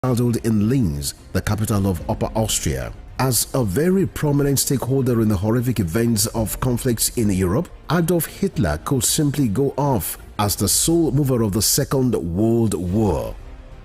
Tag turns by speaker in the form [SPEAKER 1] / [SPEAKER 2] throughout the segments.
[SPEAKER 1] childhood in Linz, the capital of Upper Austria. As a very prominent stakeholder in the horrific events of conflicts in Europe, Adolf Hitler could simply go off as the sole mover of the Second World War.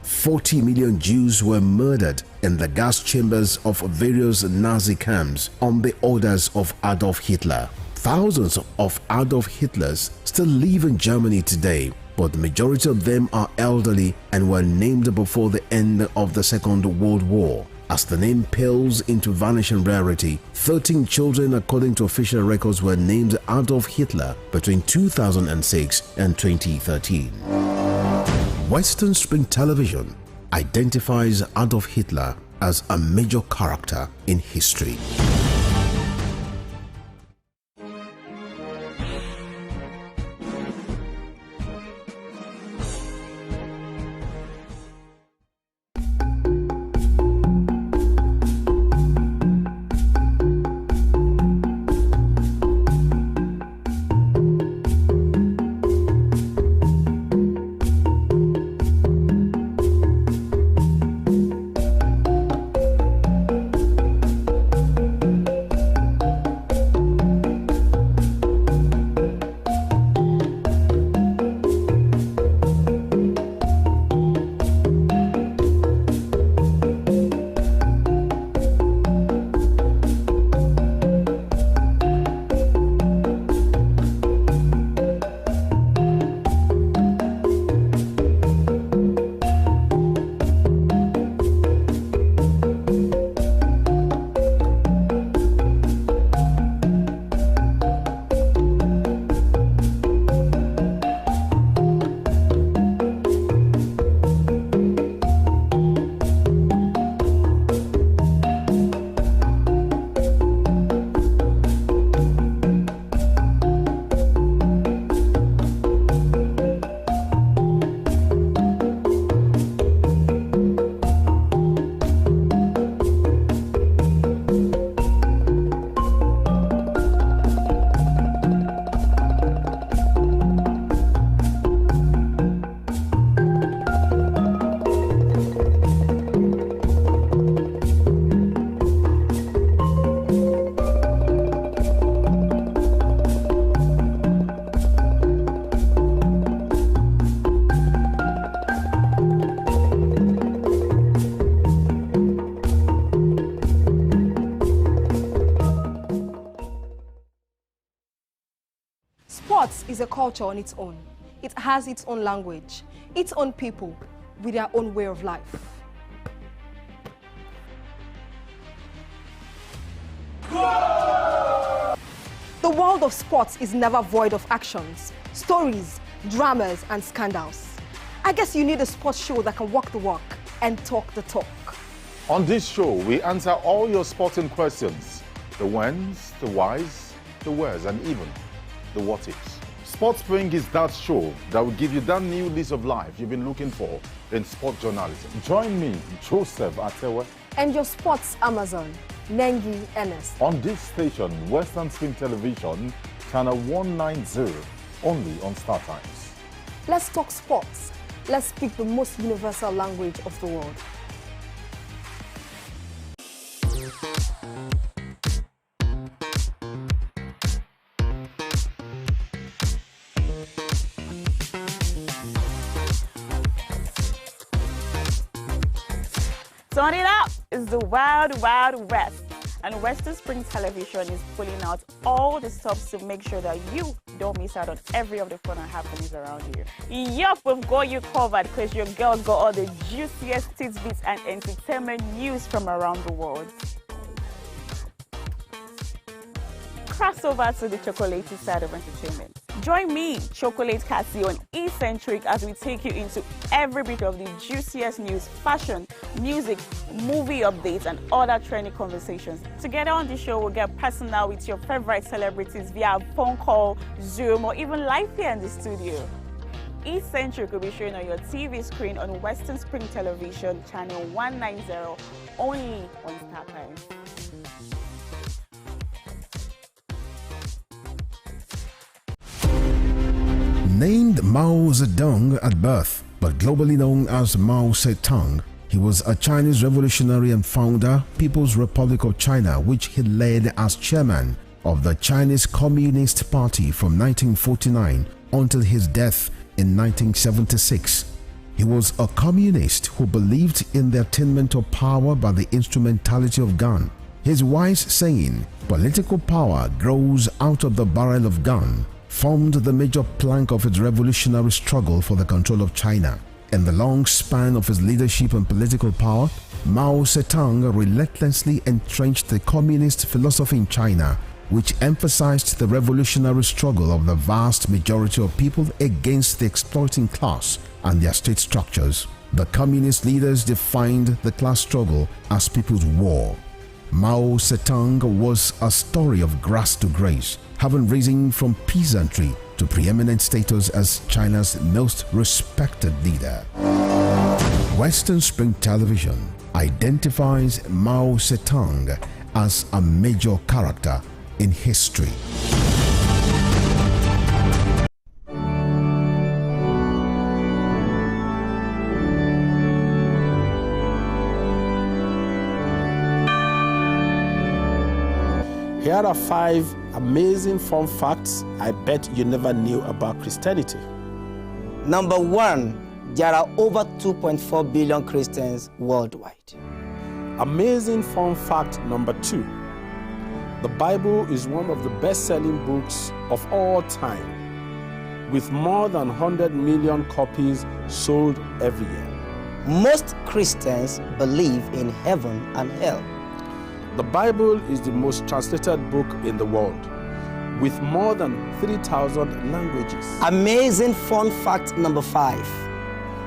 [SPEAKER 1] 40 million Jews were murdered in the gas chambers of various Nazi camps on the orders of Adolf Hitler. Thousands of Adolf Hitlers still live in Germany today, but the majority of them are elderly and were named before the end of the Second World War. As the name pales into vanishing rarity, 13 children according to official records were named Adolf Hitler between 2006 and 2013. Western Spring Television identifies Adolf Hitler as a major character in history.
[SPEAKER 2] Sports is a culture on its own. It has its own language, its own people, with their own way of life. The world of sports is never void of actions, stories, dramas, and scandals. I guess you need a sports show that can walk the walk and talk the talk.
[SPEAKER 3] On this show, we answer all your sporting questions. The whens, the whys, the wheres, and even the what ifs. Sports Spring is that show that will give you that new lease of life you've been looking for in sport journalism. Join me, Joseph Atewe,
[SPEAKER 2] And your sports Amazon, Nengi Ernest.
[SPEAKER 3] on this station, Western Spring Television, channel 190, only on Star Times.
[SPEAKER 2] Let's talk sports. Let's speak the most universal language of the world.
[SPEAKER 4] Turn it up! It's the Wild Wild West, and Western Spring Television is pulling out all the stops to make sure that you don't miss out on every of the fun and happenings around you. Yup, we've got you covered because your girl got all the juiciest tidbits and entertainment news from around the world. Cross over to the chocolatey side of entertainment. Join me, Chocolate Cassie, on Eccentric as we take you into every bit of the juiciest news, fashion, music, movie updates, and other trending conversations. Together on the show, we'll get personal with your favorite celebrities via phone call, Zoom, or even live here in the studio. Eccentric will be showing on your TV screen on Western Spring Television, channel 190, only on Star Times.
[SPEAKER 1] Named Mao Zedong at birth, but globally known as Mao Zedong, He was a Chinese revolutionary and founder, People's Republic of China, which he led as chairman of the Chinese Communist Party from 1949 until his death in 1976. He was a communist who believed in the attainment of power by the instrumentality of gun. His wise saying, "Political power grows out of the barrel of gun," formed the major plank of his revolutionary struggle for the control of China. In the long span of his leadership and political power, Mao Zedong relentlessly entrenched the communist philosophy in China, which emphasized the revolutionary struggle of the vast majority of people against the exploiting class and their state structures. The communist leaders defined the class struggle as people's war. Mao Zedong was a story of grass to grace, having risen from peasantry to preeminent status as China's most respected leader. Western Spring Television identifies Mao Zedong as a major character in history.
[SPEAKER 5] Here are 5 amazing fun facts I bet you never knew about Christianity.
[SPEAKER 6] Number 1, there are over 2.4 billion Christians worldwide.
[SPEAKER 5] Amazing fun fact number 2. The Bible is one of the best-selling books of all time, with more than 100 million copies sold every year.
[SPEAKER 6] Most Christians believe in heaven and hell.
[SPEAKER 5] The Bible is the most translated book in the world, with more than 3,000 languages.
[SPEAKER 6] Amazing fun fact number 5.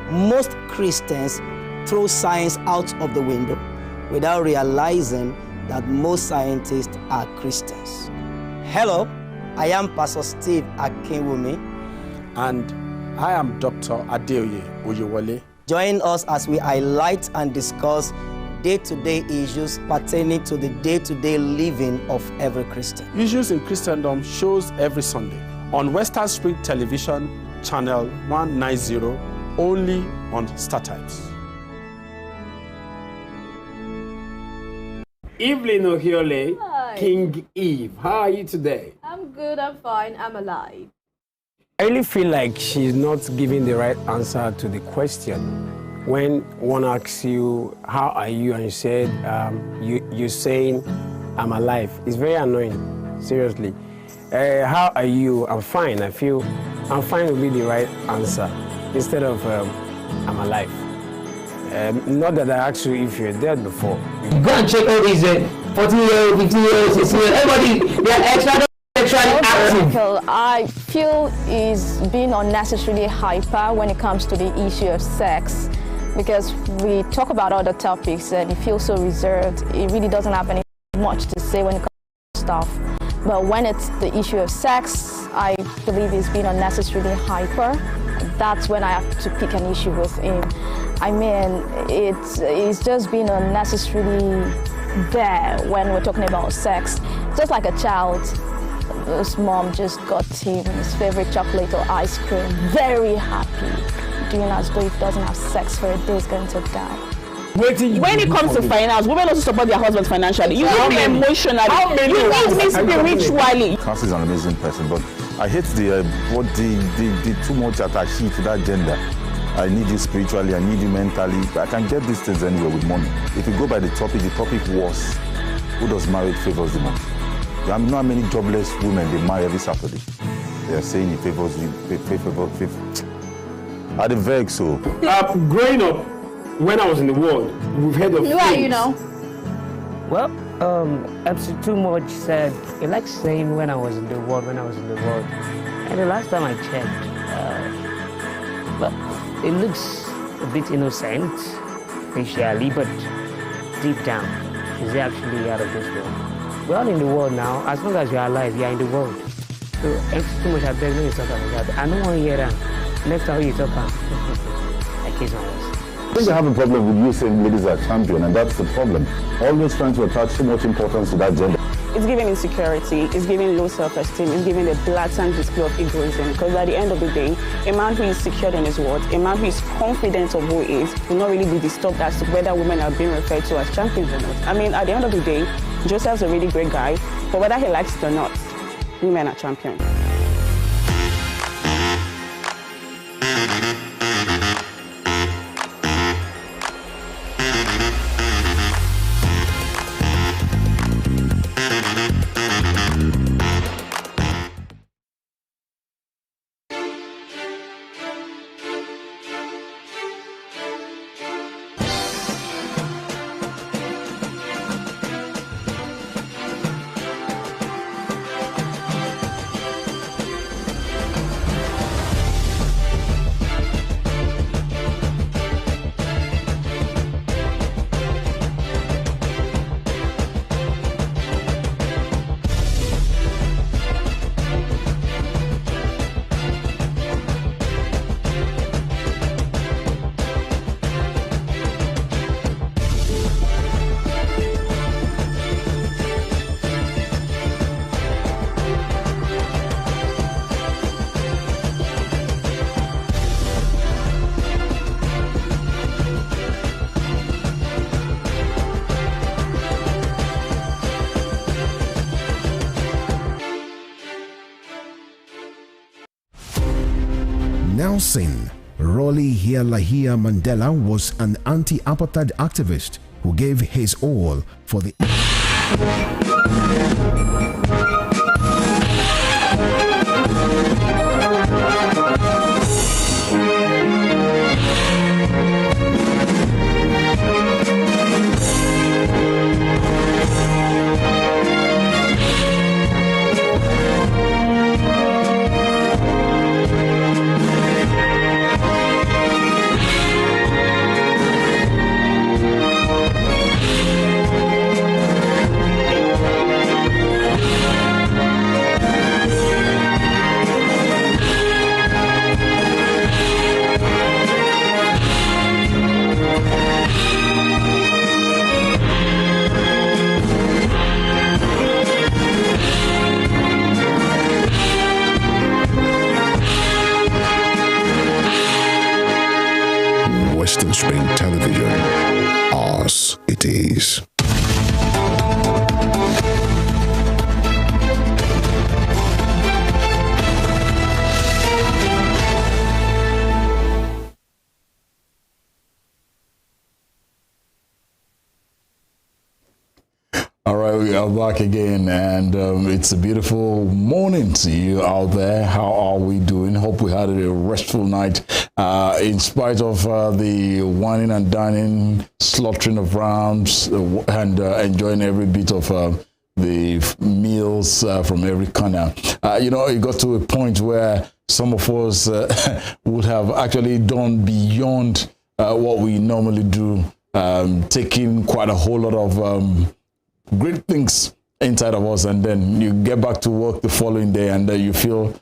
[SPEAKER 6] Most Christians throw science out of the window without realizing that most scientists are Christians. Hello, I am Pastor Steve Akinwumi.
[SPEAKER 5] And I am Dr. ADELEKE Oyewole.
[SPEAKER 6] Join us as we highlight and discuss day-to-day issues pertaining to the day-to-day living of every Christian.
[SPEAKER 5] Issues in Christendom shows every Sunday on Western Spring Television, channel 190, only on StarTimes.
[SPEAKER 7] Evelyn Ohiole,
[SPEAKER 8] Hi.
[SPEAKER 7] King Eve. How are you today?
[SPEAKER 8] I'm good, I'm fine, I'm alive.
[SPEAKER 7] I really feel like she's not giving the right answer to the question. When one asks you, how are you? And you said, you're saying, I'm alive. It's very annoying, seriously. How are you? I'm fine. I feel I'm fine would be the right answer instead of I'm alive. Not that I asked you if you're dead before.
[SPEAKER 9] Go and check all these 14-year-old, 15-year-old, 16-year-old, everybody, they are sexually active.
[SPEAKER 8] I feel is being unnecessarily hyper when it comes to the issue of sex, because we talk about other topics and it feels so reserved. It really doesn't have any much to say when it comes to stuff. But when it's the issue of sex, I believe it's being unnecessarily hyper. That's when I have to pick an issue with him. I mean, it's just being unnecessarily there when we're talking about sex. Just like a child, his mom just got him his favorite chocolate or ice cream, very happy, doing as though if he doesn't have sex for a day, he's going to die.
[SPEAKER 4] When it comes to finance, women also support their husbands financially. You need me emotionally. You need me spiritually.
[SPEAKER 3] Cassie is an amazing person, but I hate the too much attaché to that gender. I need you spiritually, I need you mentally. I can get these things anywhere with money. If you go by the topic was, who does marriage favors the most? I know how many jobless women they marry every Saturday. They are saying it favors you, favor. Are they vague so?
[SPEAKER 7] Growing up, when I was in the world, we've heard of
[SPEAKER 8] Who are you now?
[SPEAKER 9] Well, MC Too Much said, he likes saying when I was in the world. And the last time I checked, well, it looks a bit innocent, facially, but deep down, is actually out of this world. We're all in the world now. As long as you're alive, you're in the world. So, MC Too Much, I beg when you talk about that. I don't want to hear that. Next time you talk about I kiss my ass.
[SPEAKER 3] think I have a problem with you saying ladies are champion, and that's the problem. Always trying to attach so much importance to that gender.
[SPEAKER 4] It's giving insecurity, it's giving low self-esteem, it's giving a blatant display of egoism. Because at the end of the day, a man who is secured in his words, a man who is confident of who he is, will not really be disturbed as to whether women are being referred to as champions or not. I mean, at the end of the day, Joseph's a really great guy, but whether he likes it or not, women are champions.
[SPEAKER 1] Nelson Rolihlahla Mandela was an anti-apartheid activist who gave his all for the Western Spring Television. Ours it is.
[SPEAKER 10] All right, we are back again, and it's a beautiful morning to you out there. How are we doing? Hope we had a restful night in spite of the whining and dining, slaughtering of rams, and enjoying every bit of the meals from every corner. You know, it got to a point where some of us would have actually done beyond what we normally do, taking quite a whole lot of great things inside of us, and then you get back to work the following day and you feel,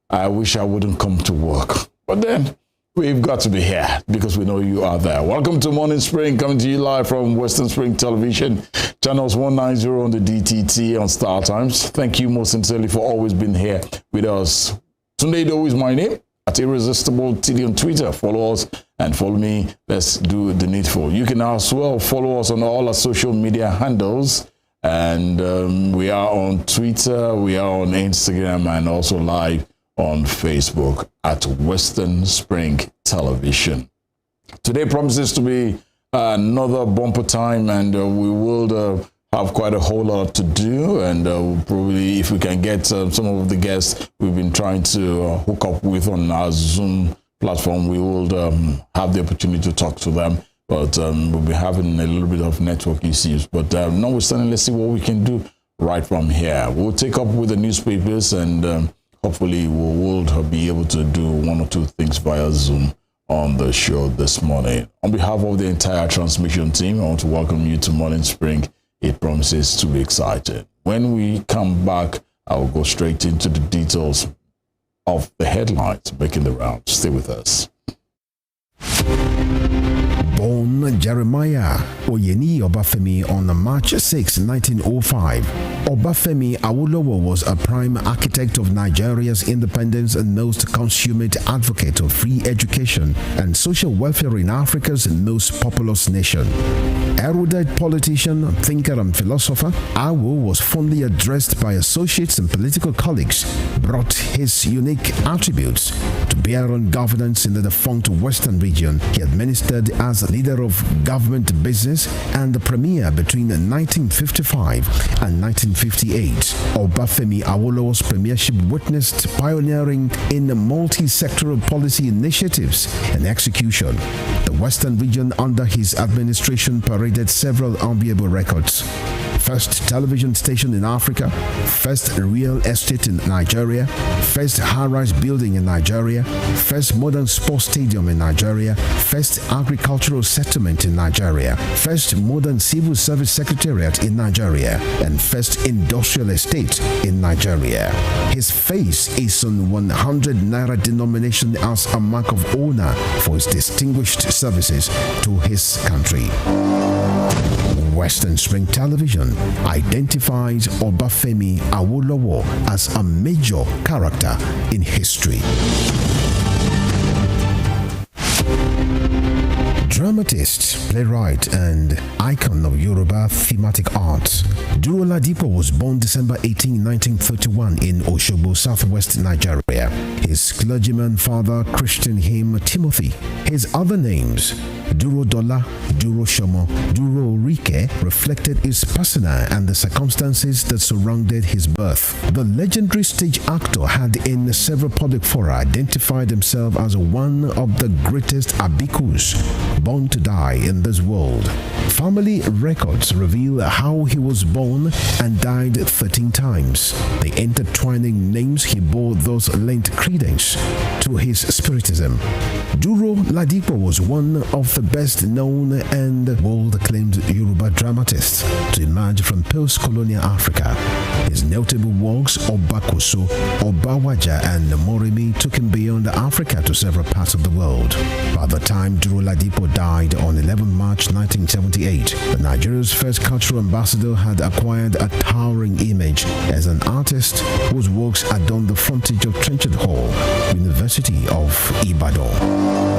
[SPEAKER 10] I wish I wouldn't come to work. But then we've got to be here because we know you are there. Welcome to Morning Spring, coming to you live from Western Spring Television, channels 190 on the DTT on Star Times. Thank you most sincerely for always being here with us. Tunde IDOWU is my name, at Irresistible TD on Twitter. Follow us and follow me. Let's do the needful. You can as well follow us on all our social media handles. And we are on Twitter, we are on Instagram, and also live on Facebook at Western Spring Television. Today promises to be another bumper time, and we will have quite a whole lot to do. And we'll probably, if we can get some of the guests we've been trying to hook up with on our Zoom platform, we will have the opportunity to talk to them. But we'll be having a little bit of network issues. But notwithstanding, let's see what we can do right from here. We'll take up with the newspapers, and hopefully we'll be able to do one or two things via Zoom on the show this morning. On behalf of the entire transmission team, I want to welcome you to Morning Spring. It promises to be exciting. When we come back, I'll go straight into the details of the headlines making the rounds. Stay with us.
[SPEAKER 1] Born Jeremiah Oyeni Obafemi on March 6, 1905, Obafemi Awolowo was a prime architect of Nigeria's independence and most consummate advocate of free education and social welfare in Africa's most populous nation. Erudite politician, thinker and philosopher, Awo was fondly addressed by associates and political colleagues, brought his unique attributes to bear on governance in the defunct Western region. He administered as leader of government business and the premier between 1955 and 1958. Obafemi Awolowo's premiership witnessed pioneering in multi-sectoral policy initiatives and execution. The Western region under his administration paraded several enviable records. First television station in Africa, first real estate in Nigeria, first high-rise building in Nigeria, first modern sports stadium in Nigeria, first agricultural settlement in Nigeria, first modern civil service secretariat in Nigeria, and first industrial estate in Nigeria. His face is on 100 naira denomination as a mark of honor for his distinguished services to his country. Western Spring Television identifies Obafemi Awolowo as a major character in history. Dramatist, playwright, and icon of Yoruba thematic arts, Duro Ladipo was born December 18, 1931 in Osogbo, southwest Nigeria. His clergyman father christened him Timothy. His other names, Duro Dola, Duro Shomo, Duro Rike, reflected his personal and the circumstances that surrounded his birth. The legendary stage actor had in several public fora identified himself as one of the greatest abikus born to die in this world. Family records reveal how he was born and died 13 times. The intertwining names he bore thus lent credence to his spiritism. Duro Ladipo was one of the best known and world-acclaimed Yoruba dramatists to emerge from post-colonial Africa. His notable works, Obakoso, Obawaja, and Morimi, took him beyond Africa to several parts of the world. By the time Duro Ladipo died on 11 March 1978, the Nigeria's first cultural ambassador had acquired a towering image as an artist whose works adorned the frontage of Trenchard Hall, University of Ibadan.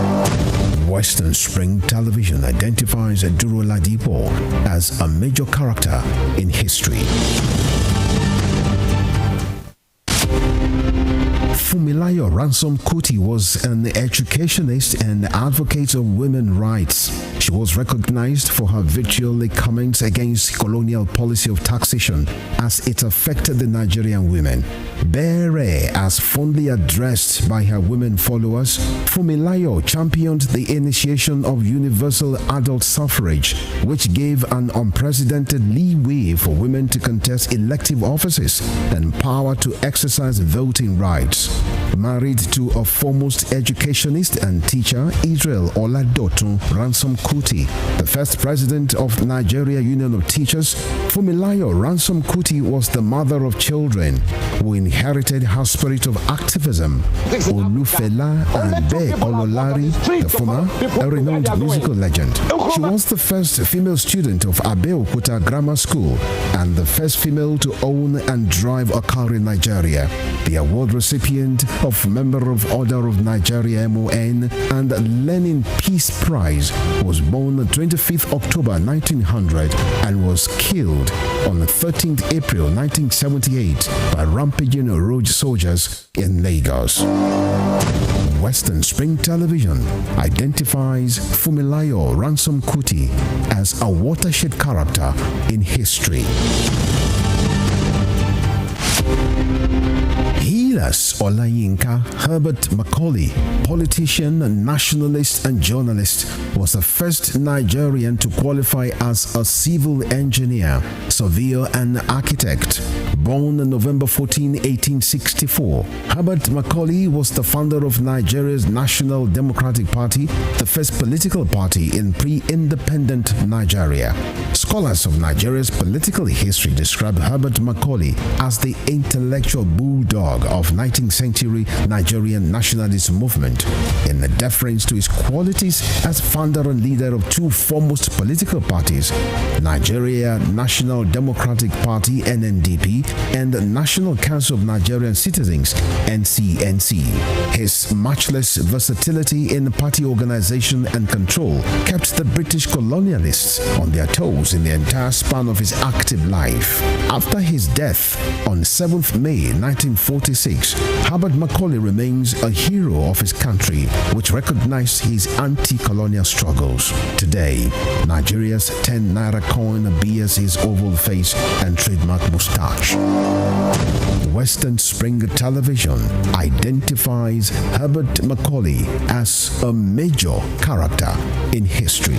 [SPEAKER 1] Western Spring Television identifies Duro Ladipo as a major character in history. Fumilayo Ransom Kuti was an educationist and advocate of women's rights. She was recognized for her vitriolic comments against colonial policy of taxation as it affected the Nigerian women. BARR, as fondly addressed by her women followers, Fumilayo championed the initiation of universal adult suffrage, which gave an unprecedented leeway for women to contest elective offices and power to exercise voting rights. Married to a foremost educationist and teacher, Israel Oladotun Ransom Kuti, the first president of Nigeria Union of Teachers, Fumilayo Ransom Kuti was the mother of children who inherited her spirit of activism. Olufela and Be Ololari, the former, a renowned musical legend. She was the first female student of Abeokuta Grammar School and the first female to own and drive a car in Nigeria. The award recipient of Member of Order of Nigeria MON and Lenin Peace Prize, was born on 25th October 1900 and was killed on 13th April 1978 by rampaging road soldiers in Lagos. Western Spring Television identifies Fumilayo Ransom Kuti as a watershed character in history. Hilas Olayinka Herbert Macaulay, politician, nationalist, and journalist, was the first Nigerian to qualify as a civil engineer, surveyor, and architect. Born on November 14, 1864, Herbert Macaulay was the founder of Nigeria's National Democratic Party, the first political party in pre-independent Nigeria. Scholars Scholars of Nigeria's political history describe Herbert Macaulay as the intellectual bulldog of 19th century Nigerian nationalist movement, in the deference to his qualities as founder and leader of two foremost political parties, Nigeria National Democratic Party (NNDP) and the National Council of Nigerian Citizens (NCNC). His matchless versatility in party organization and control kept the British colonialists on their toes in the entire span of his active life. After his death on 7th May 1946, Herbert Macaulay remains a hero of his country, which recognized his anti-colonial struggles. Today, Nigeria's 10 naira coin bears his oval face and trademark moustache. Western Spring Television identifies Herbert Macaulay as a major character in history.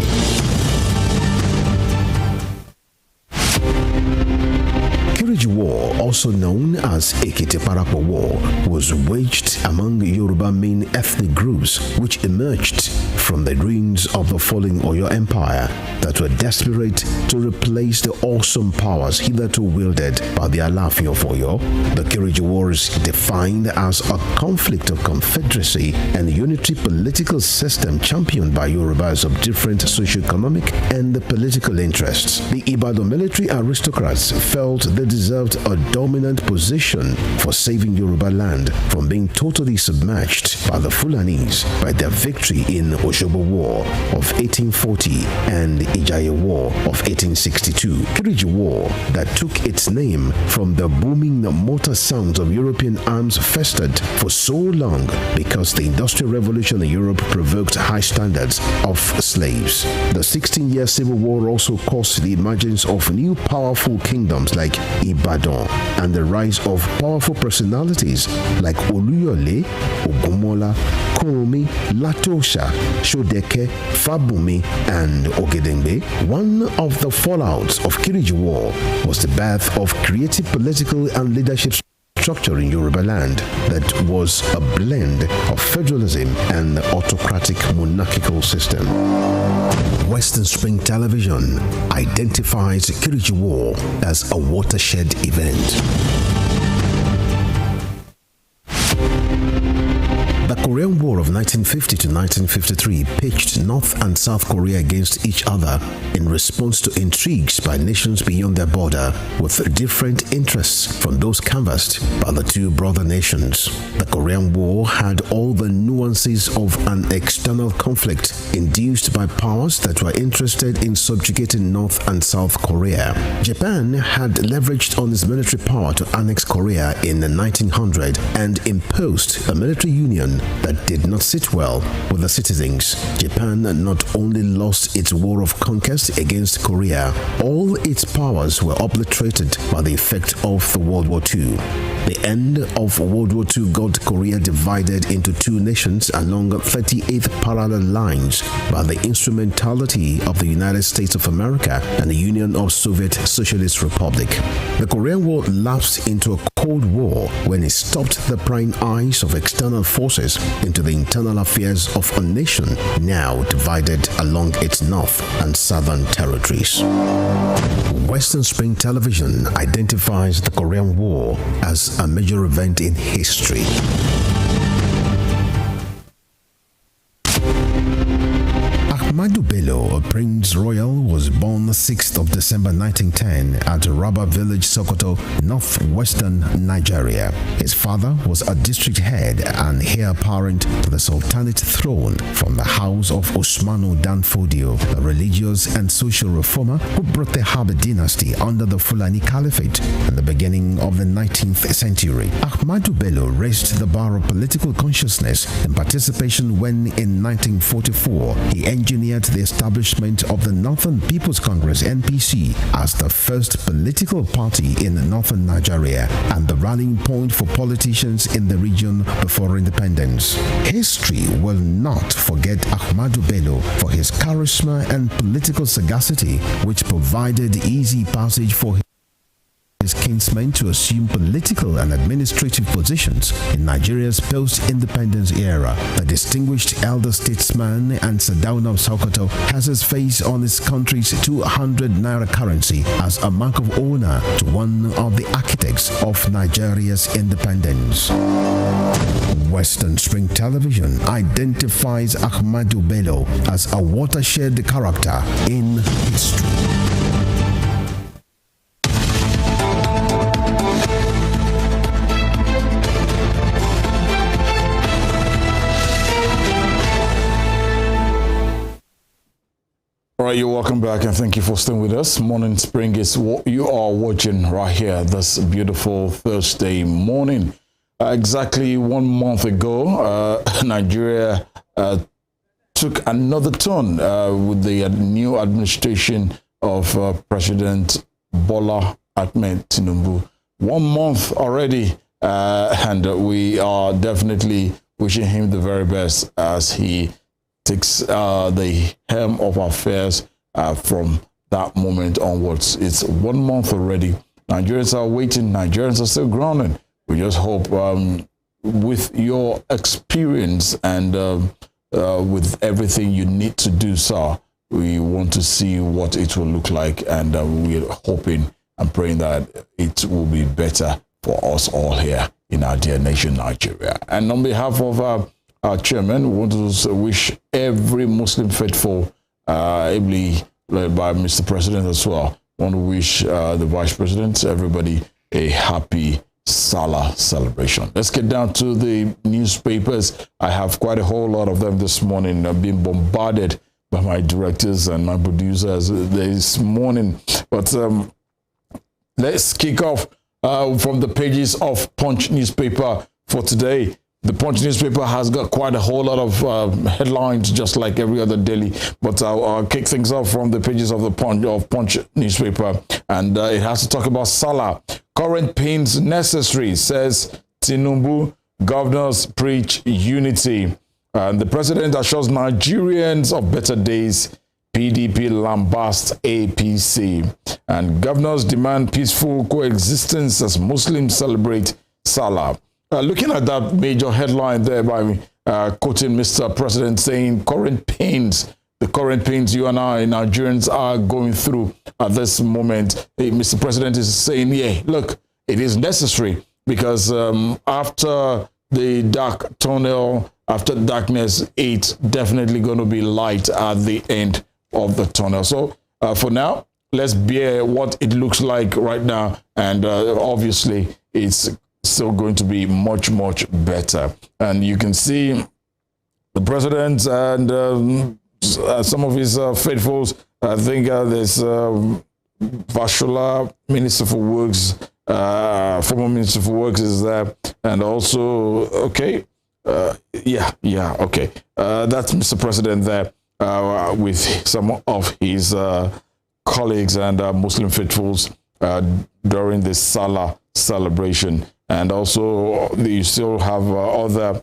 [SPEAKER 1] Kiriji War, also known as Ekiti-Parappa War, was waged among Yoruba main ethnic groups which emerged from the ruins of the falling Oyo Empire that were desperate to replace the awesome powers hitherto wielded by the Alaafin of Oyo. The Kiriji War is defined as a conflict of confederacy and unitary political system championed by Yorubas of different socio-economic and political interests. The Ibadan military aristocrats felt they deserved a dominant position for saving Yoruba land from being totally submerged by the Fulanis by their victory in Osogbo War of 1840 and Ijaye War of 1862. Kiriji War, that took its name from the booming motor sounds of European arms festered for so long because the Industrial Revolution in Europe provoked high standards of slaves. The 16-year Civil War also caused the emergence of new powerful kingdoms like Ibadan and the rise of powerful personalities like Oluyole, Ogunmola, Kuromi, Latosha, Shodeke, Fabumi, and Ogedengbe. One of the fallouts of Kiriji War was the birth of creative political and leadership structure in Yoruba land that was a blend of federalism and autocratic monarchical system. Western Spring Television identifies Kiriji War as a watershed event. The Korean War of 1950 to 1953 pitched North and South Korea against each other in response to intrigues by nations beyond their border with different interests from those canvassed by the two brother nations. The Korean War had all the nuances of an external conflict induced by powers that were interested in subjugating North and South Korea. Japan had leveraged on its military power to annex Korea in 1900 and imposed a military union that did not sit well with the citizens. Japan not only lost its war of conquest against Korea, all its powers were obliterated by the effect of the World War II. The end of World War II got Korea divided into two nations along 38th parallel lines by the instrumentality of the United States of America and the Union of Soviet Socialist Republic. The Korean War lapsed into a Cold War when it stopped the prying eyes of external forces into the internal affairs of a nation now divided along its north and southern territories. Western Spring Television identifies the Korean War as a major event in history. Ahmadu Bello, a Prince Royal, was born 6th of December 1910 at Rabba Village, Sokoto, northwestern Nigeria. His father was a district head and heir apparent to the Sultanate throne from the house of Usmanu Danfodio, a religious and social reformer who brought the Habib dynasty under the Fulani Caliphate in the beginning of the 19th century. Ahmadu Bello raised the bar of political consciousness and participation when, in 1944, he engineered the establishment of the Northern People's Congress (NPC) as the first political party in northern Nigeria and the rallying point for politicians in the region before independence. History will not forget Ahmadu Bello for his charisma and political sagacity, which provided easy passage for his his kinsmen to assume political and administrative positions in Nigeria's post-independence era. The distinguished elder statesman and Sardauna of Sokoto has his face on his country's 200 naira currency as a mark of honor to one of the architects of Nigeria's independence. Western Spring Television identifies Ahmadu Bello as a watershed character in history.
[SPEAKER 10] All right, you're welcome back and thank you for staying with us. Morning Spring is what you are watching right here this beautiful Thursday morning. Exactly 1 month ago, Nigeria took another turn with the new administration of President Bola Ahmed Tinubu. 1 month already, and we are definitely wishing him the very best as he takes the helm of affairs from that moment onwards. It's 1 month already. Nigerians are waiting. Nigerians are still grounding. We just hope with your experience and with everything you need to do, sir, we want to see what it will look like, and we're hoping and praying that it will be better for us all here in our dear nation, Nigeria. And on behalf of our chairman, we want to wish every Muslim faithful, ably led by Mr. President as well, we want to wish the Vice President, everybody, a happy Salah celebration. Let's get down to the newspapers. I have quite a whole lot of them this morning. I've been bombarded by my directors and my producers this morning. But let's kick off from the pages of Punch newspaper for today. The Punch newspaper has got quite a whole lot of headlines, just like every other daily. But I'll kick things off from the pages of the Punch newspaper, and it has to talk about Salah. Current pains necessary, says Tinubu. Governors preach unity. And the president assures Nigerians of better days. PDP lambast APC. And governors demand peaceful coexistence as Muslims celebrate Salah. Looking at that major headline there by quoting Mr. President saying current pains, the current pains you and I Nigerians are going through at this moment. Mr. President is saying, yeah, look, it is necessary because after the dark tunnel, after darkness, it's definitely going to be light at the end of the tunnel. So for now, let's bear what it looks like right now. And obviously, it's still going to be much, much better. And you can see the president and some of his faithfuls. I think there's Vashola, Minister for Works, former Minister for Works is there. And also, okay, okay. That's Mr. President there with some of his colleagues and Muslim faithfuls during this Salah celebration. And also, you still have other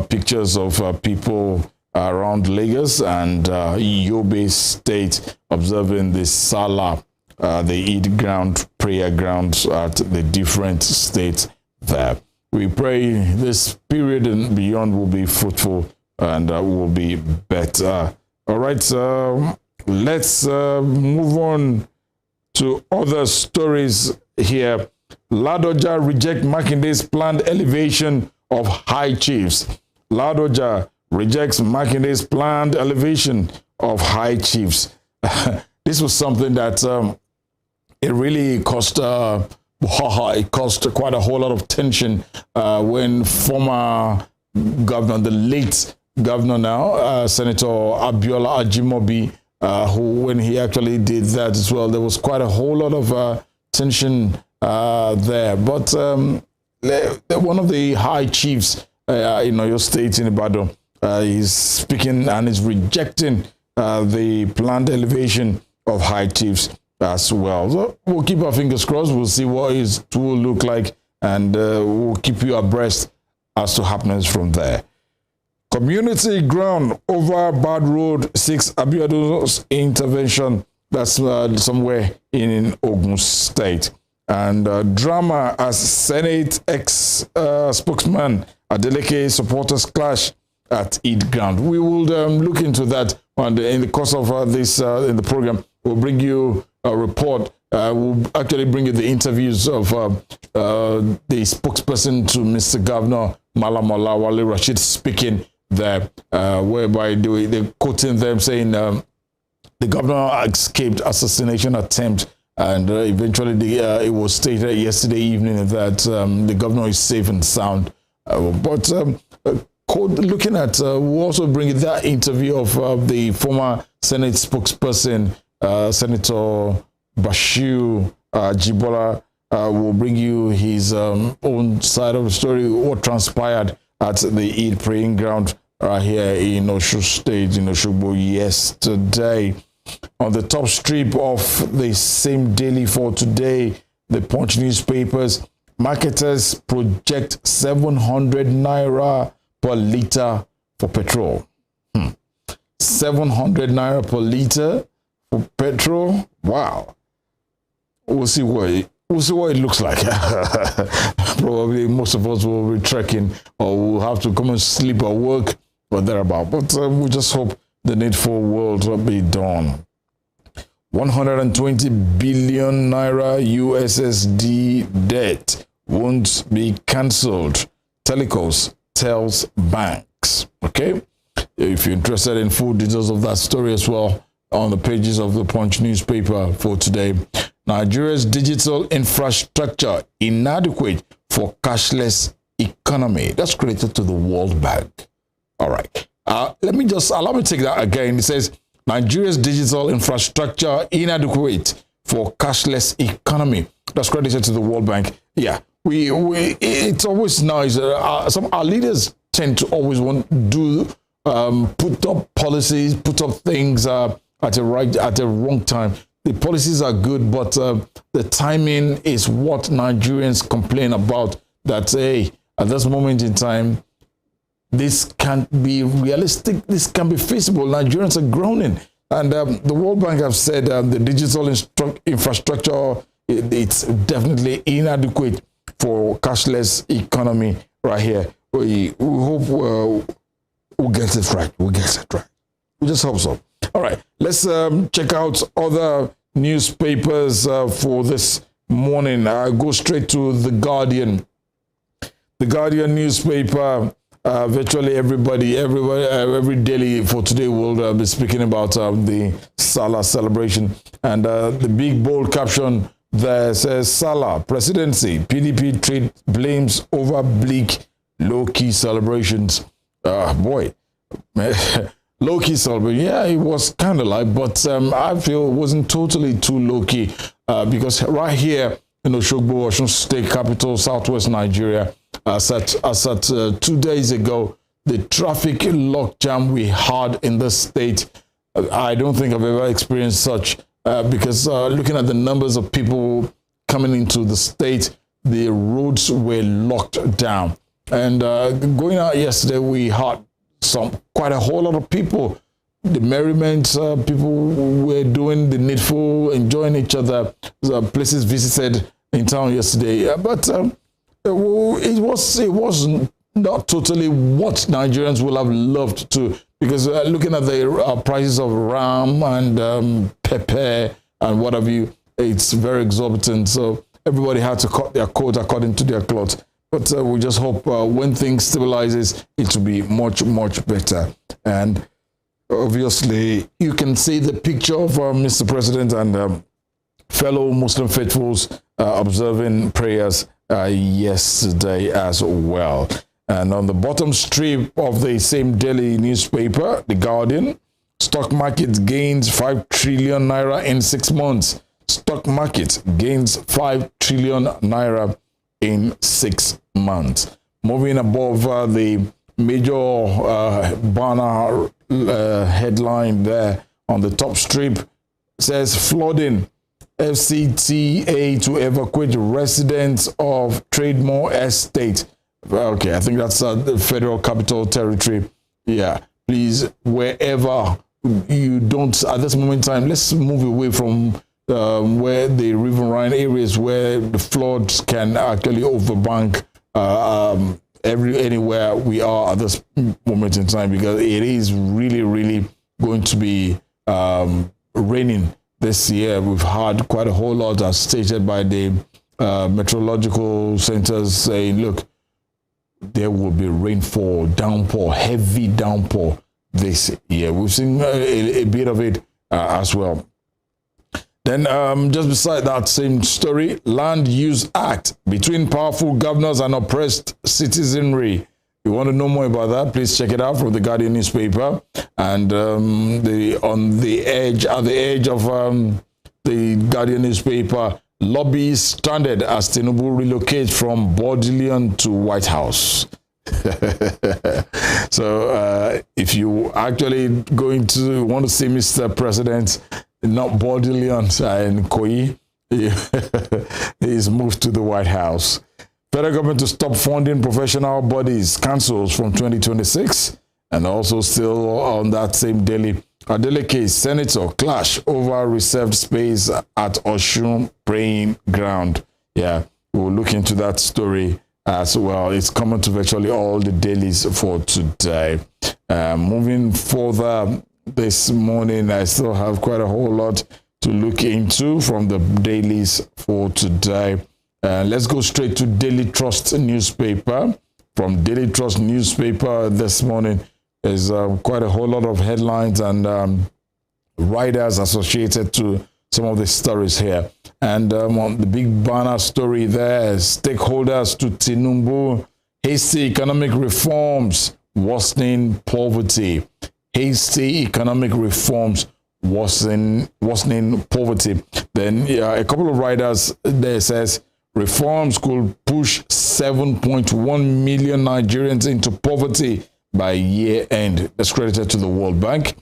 [SPEAKER 10] pictures of people around Lagos and Yobe State observing the Salah, the Eid ground, prayer grounds at the different states there. We pray this period and beyond will be fruitful and will be better. All right, let's move on to other stories here. Ladoja reject Makinde's planned elevation of high chiefs. Ladoja rejects Makinde's planned elevation of high chiefs. This was something that it really caused it caused quite a whole lot of tension when former governor, the late governor now, Senator Abiola Ajimobi, who when he actually did that as well, there was quite a whole lot of tension there. But one of the high chiefs in your state in Ibadan is speaking and is rejecting the planned elevation of high chiefs as well. So we'll keep our fingers crossed. We'll see what it will look like, and we'll keep you abreast as to happenings from there. Community ground over bad road seeks Abiodun's intervention. That's somewhere in Ogun State. And drama as Senate ex-spokesman ADELEKE supporters clash at Eid ground. We will look into that in the course of this in the program. We'll bring you a report. We'll actually bring you the interviews of the spokesperson to Mr. Governor Malam Olawale Rashid speaking there, whereby they're quoting them saying the governor escaped assassination attempt, and eventually it was stated yesterday evening that the governor is safe and sound. But looking at, we'll also bring that interview of the former Senate spokesperson, Senator Bashir Jibola. Will bring you his own side of the story, what transpired at the Eid praying ground right here in Osun State, in Osogbo yesterday. On the top strip of the same daily for today, the Punch newspapers, marketers project 700 naira per litre for petrol. 700 naira per litre for petrol. Wow. We'll see what it looks like. Probably most of us will be trekking, or we'll have to come and sleep or work or thereabout. But we just hope the needful will be done. 120 billion naira USSD debt won't be cancelled. Telecos tells banks. Okay, if you're interested in full details of that story as well, on the pages of the Punch newspaper for today. Nigeria's digital infrastructure inadequate for cashless economy. That's credited to the World Bank. All right. Allow me take that again. It says Nigeria's digital infrastructure inadequate for cashless economy. That's credited to the World Bank. Yeah. It's always nice. Our leaders tend to always want to do put up policies, put up things at the wrong time. The policies are good, but the timing is what Nigerians complain about. That, hey, at this moment in time, this can't be realistic. This can be feasible. Nigerians are groaning. And the World Bank have said the digital infrastructure, it's definitely inadequate for cashless economy right here. We hope we'll get it right. We'll get it right. We just hope so. All right, let's check out other newspapers for this morning. I go straight to The Guardian. The Guardian newspaper, virtually every daily for today will be speaking about the Salah celebration. And the big bold caption there says, Salah presidency, PDP trade blames over bleak low-key celebrations. Boy, low-key celebration. Yeah, it was kind of like, but I feel it wasn't totally too low-key because right here in Osogbo, Osun State capital, southwest Nigeria, as at 2 days ago, the traffic logjam we had in the state, I don't think I've ever experienced such because looking at the numbers of people coming into the state, the roads were locked down. And going out yesterday, we had quite a whole lot of people. The merriment, people were doing the needful, enjoying each other. Places visited in town yesterday, but it was not totally what Nigerians will have loved to, because looking at the prices of ram and pepper and what have you, it's very exorbitant. So everybody had to cut their coat according to their cloth. But we just hope when things stabilizes, it will be much, much better. And obviously, you can see the picture of Mr. President and fellow Muslim faithfuls observing prayers yesterday as well. And on the bottom strip of the same daily newspaper, The Guardian, stock market gains 5 trillion naira in 6 months. Stock market gains 5 trillion naira in 6 months. Moving above the major banner headline there on the top strip, says flooding, FCTA to evacuate residents of Trademore Estate. Okay, I think that's the Federal Capital Territory. Yeah, please, wherever you don't, at this moment in time, let's move away from where the riverine areas where the floods can actually overbank anywhere we are at this moment in time, because it is really going to be raining this year. We've had quite a whole lot, as stated by the meteorological centers, saying, look, there will be rainfall, downpour, heavy downpour this year. We've seen a bit of it as well. Then just beside that same story, Land Use Act between powerful governors and oppressed citizenry. You want to know more about that? Please check it out from the Guardian newspaper. And at the edge of the Guardian newspaper, lobbies stranded as Tinubu relocates from Bodleian to White House. So if you actually want to see Mr. President, not Bodleian and Koi, he's moved to the White House. Federal government to stop funding professional bodies cancels from 2026. And also still on that same daily, ADELEKE senator clash over reserved space at OSUN praying ground. Yeah, we'll look into that story as well. It's common to virtually all the dailies for today. Moving further this morning, I still have quite a whole lot to look into from the dailies for today. Let's go straight to Daily Trust newspaper. From Daily Trust newspaper this morning, there's quite a whole lot of headlines and writers associated to some of the stories here. And on the big banner story there, stakeholders to Tinubu, hasty economic reforms, worsening poverty. Hasty economic reforms, worsening poverty. Then a couple of writers there says, reforms could push 7.1 million Nigerians into poverty by year end. That's credited to the World Bank.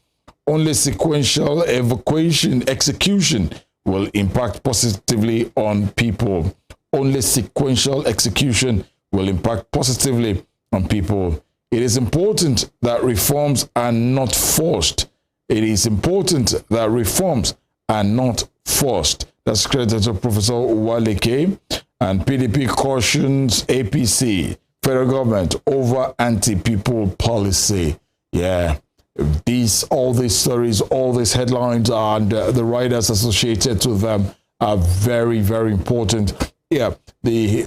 [SPEAKER 10] Only sequential execution will impact positively on people. Only sequential execution will impact positively on people. It is important that reforms are not forced. It is important that reforms are not forced. That's credited to Professor ADELEKE. And PDP cautions APC, federal government, over anti-people policy. Yeah, all these stories, all these headlines, and the writers associated to them are very, very important. Yeah, the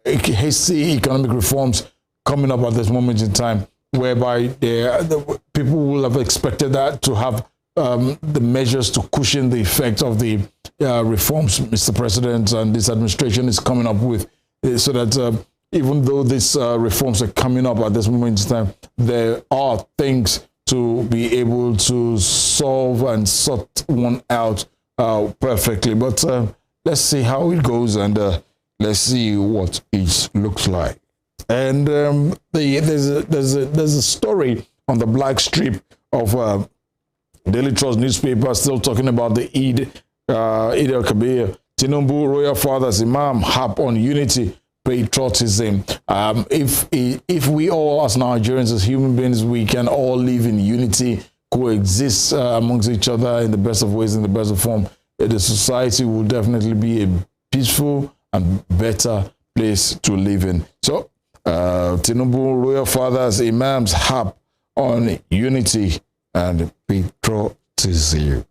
[SPEAKER 10] hasty economic reforms coming up at this moment in time, whereby the people will have expected that to have the measures to cushion the effect of the reforms Mr. President and this administration is coming up with, so that even though these reforms are coming up at this moment in time, there are things to be able to solve and sort one out perfectly. But let's see how it goes, and let's see what it looks like. And there's a story on the black strip of Daily Trust newspaper still talking about the Eid al-Kabir. Tinubu royal fathers Imam harp on unity, patriotism. If we all as Nigerians, as human beings, we can all live in unity, coexist amongst each other in the best of ways, in the best of form, the society will definitely be a peaceful and better place to live in. So Tinubu royal fathers Imams harp on unity and patriotism.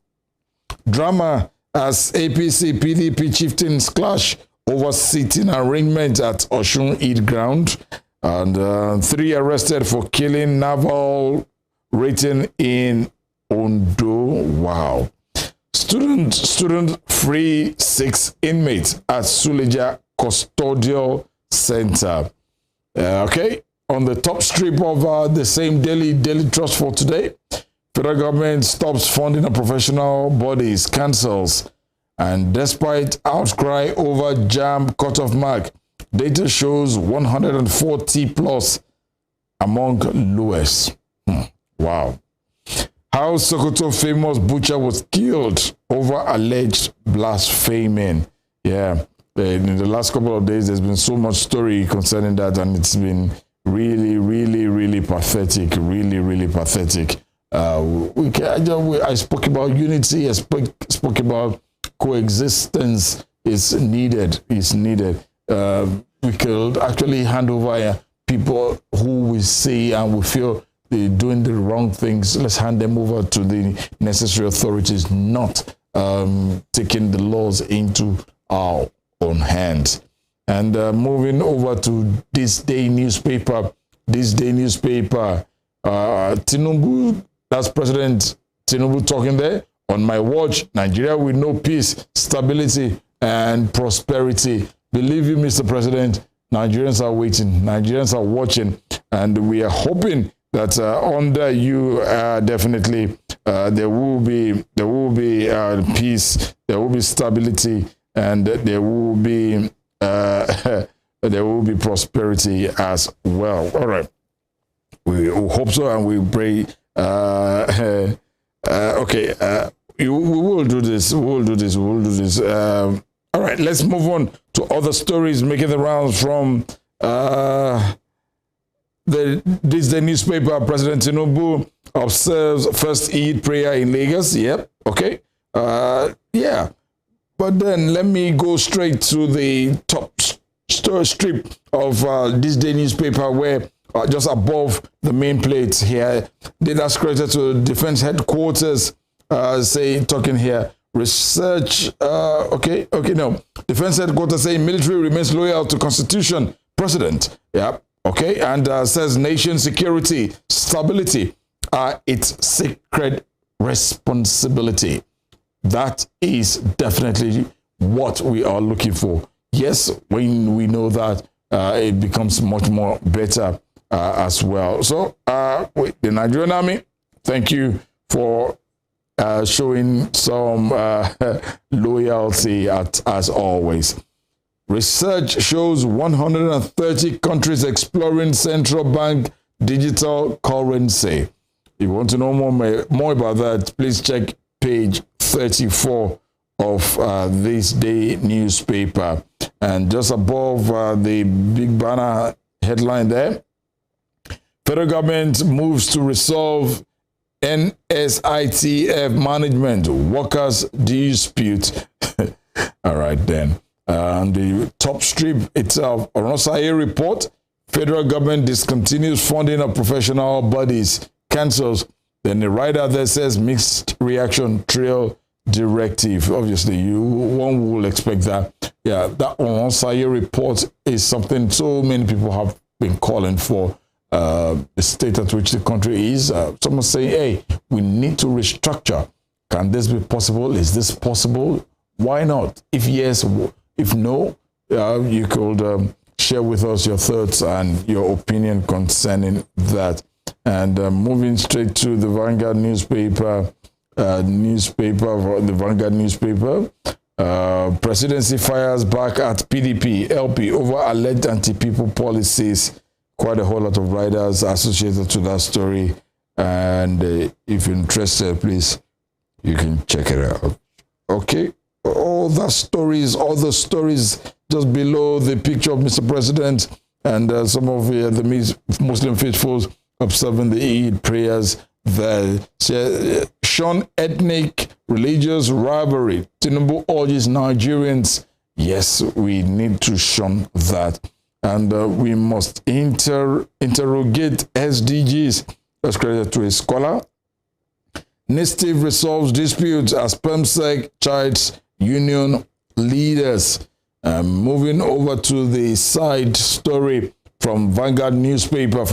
[SPEAKER 10] Drama as APC PDP chieftains clash over sitting arrangement at OSUN Eid ground, and 3 arrested for killing naval rating in Ondo. Wow. Student free 6 inmates at Suleja Custodial Center. Okay, on the top strip of the same Daily Trust for today, federal government stops funding of professional bodies, cancels. And despite outcry over JAMB cutoff mark, data shows 140 plus among lowest. Wow. How Sokoto famous butcher was killed over alleged blaspheming. Yeah, in the last couple of days, there's been so much story concerning that, and it's been really pathetic. Really pathetic. I spoke about unity. I spoke about coexistence is needed. We could actually hand over people who we see and we feel they're doing the wrong things. Let's hand them over to the necessary authorities, not taking the laws into our own hands. And moving over to This Day newspaper. This Day newspaper, Tinubu, that's President Tinubu talking there. On my watch, Nigeria will know peace, stability, and prosperity. Believe you, Mr. President, Nigerians are waiting, Nigerians are watching, and we are hoping that under you, definitely there will be peace, there will be stability, and there will be prosperity as well. All right, we hope so, and we pray. We will do this. All right, let's move on to other stories making the rounds from This Day newspaper. President Tinubu observes first Eid prayer in Lagos. Yep. Okay. Yeah. But then let me go straight to the top strip of This Day newspaper, where just above the main plate here, data credited to Defense Headquarters, talking here, research, Defense Headquarters saying military remains loyal to Constitution, President, yeah, okay, and says nation security, stability are its sacred responsibility. That is definitely what we are looking for. Yes, when we know that, it becomes much more better as well. So, the Nigerian Army, thank you for showing some loyalty as always. Research shows 130 countries exploring central bank digital currency. If you want to know more about that, please check page 34 of This Day newspaper. And just above the big banner headline there, federal government moves to resolve NSITF management workers dispute. All right then. And the top strip itself, Oronsaye report, federal government discontinues funding of professional bodies, cancels. Then the writer there says mixed reaction trail directive. Obviously, one will expect that. Yeah, that Oronsaye report is something so many people have been calling for. The state at which the country is. Someone saying, hey, we need to restructure. Can this be possible? Is this possible? Why not? If yes, if no, you could share with us your thoughts and your opinion concerning that. And moving straight to the Vanguard newspaper, the Vanguard newspaper, presidency fires back at PDP, LP over alleged anti-people policies. Quite a whole lot of writers associated to that story. And if you're interested, please, you can check it out. Okay. All the stories just below the picture of Mr. President and some of the Muslim faithfuls observing the Eid prayers there. Shun ethnic, religious rivalry. Tinubu urges Nigerians. Yes, we need to shun that. And we must interrogate SDGs. That's credited to a scholar. NISTIF resolves disputes as PEMSEC chides union leaders. Moving over to the side story from the Vanguard newspaper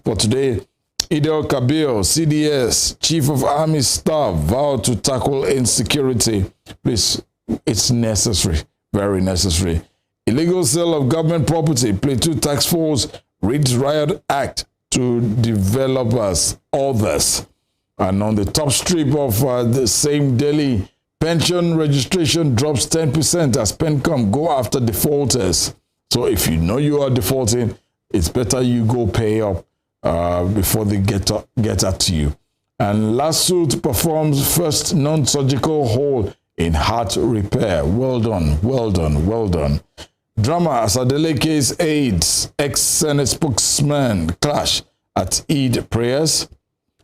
[SPEAKER 10] for today. Idel Kabir, CDS, Chief of Army Staff, vowed to tackle insecurity. Please, it's necessary, very necessary. Illegal sale of government property, Plateau Task Force reads Riot Act to developers, others. And on the top strip of the same daily, pension registration drops 10% as PENCOM go after defaulters. So if you know you are defaulting, it's better you go pay up before they get at you. And lawsuit performs first non-surgical hole in heart repair. Well done, well done, well done. Drama as ADELEKE's aides, ex-Senate spokesman clash at Eid prayers.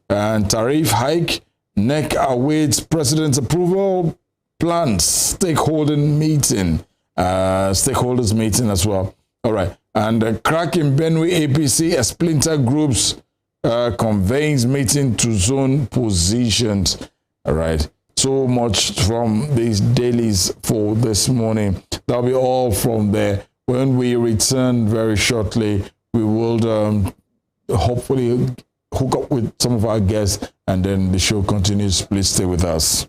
[SPEAKER 10] And tariff hike, NEC awaits President's approval plans, stakeholders meeting as well. All right. And crack in Benue APC, a splinter groups convenes meeting to zone positions. All right. So much from these dailies for this morning. That'll be all from there. When we return very shortly, we will hopefully hook up with some of our guests, and then the show continues. Please stay with us.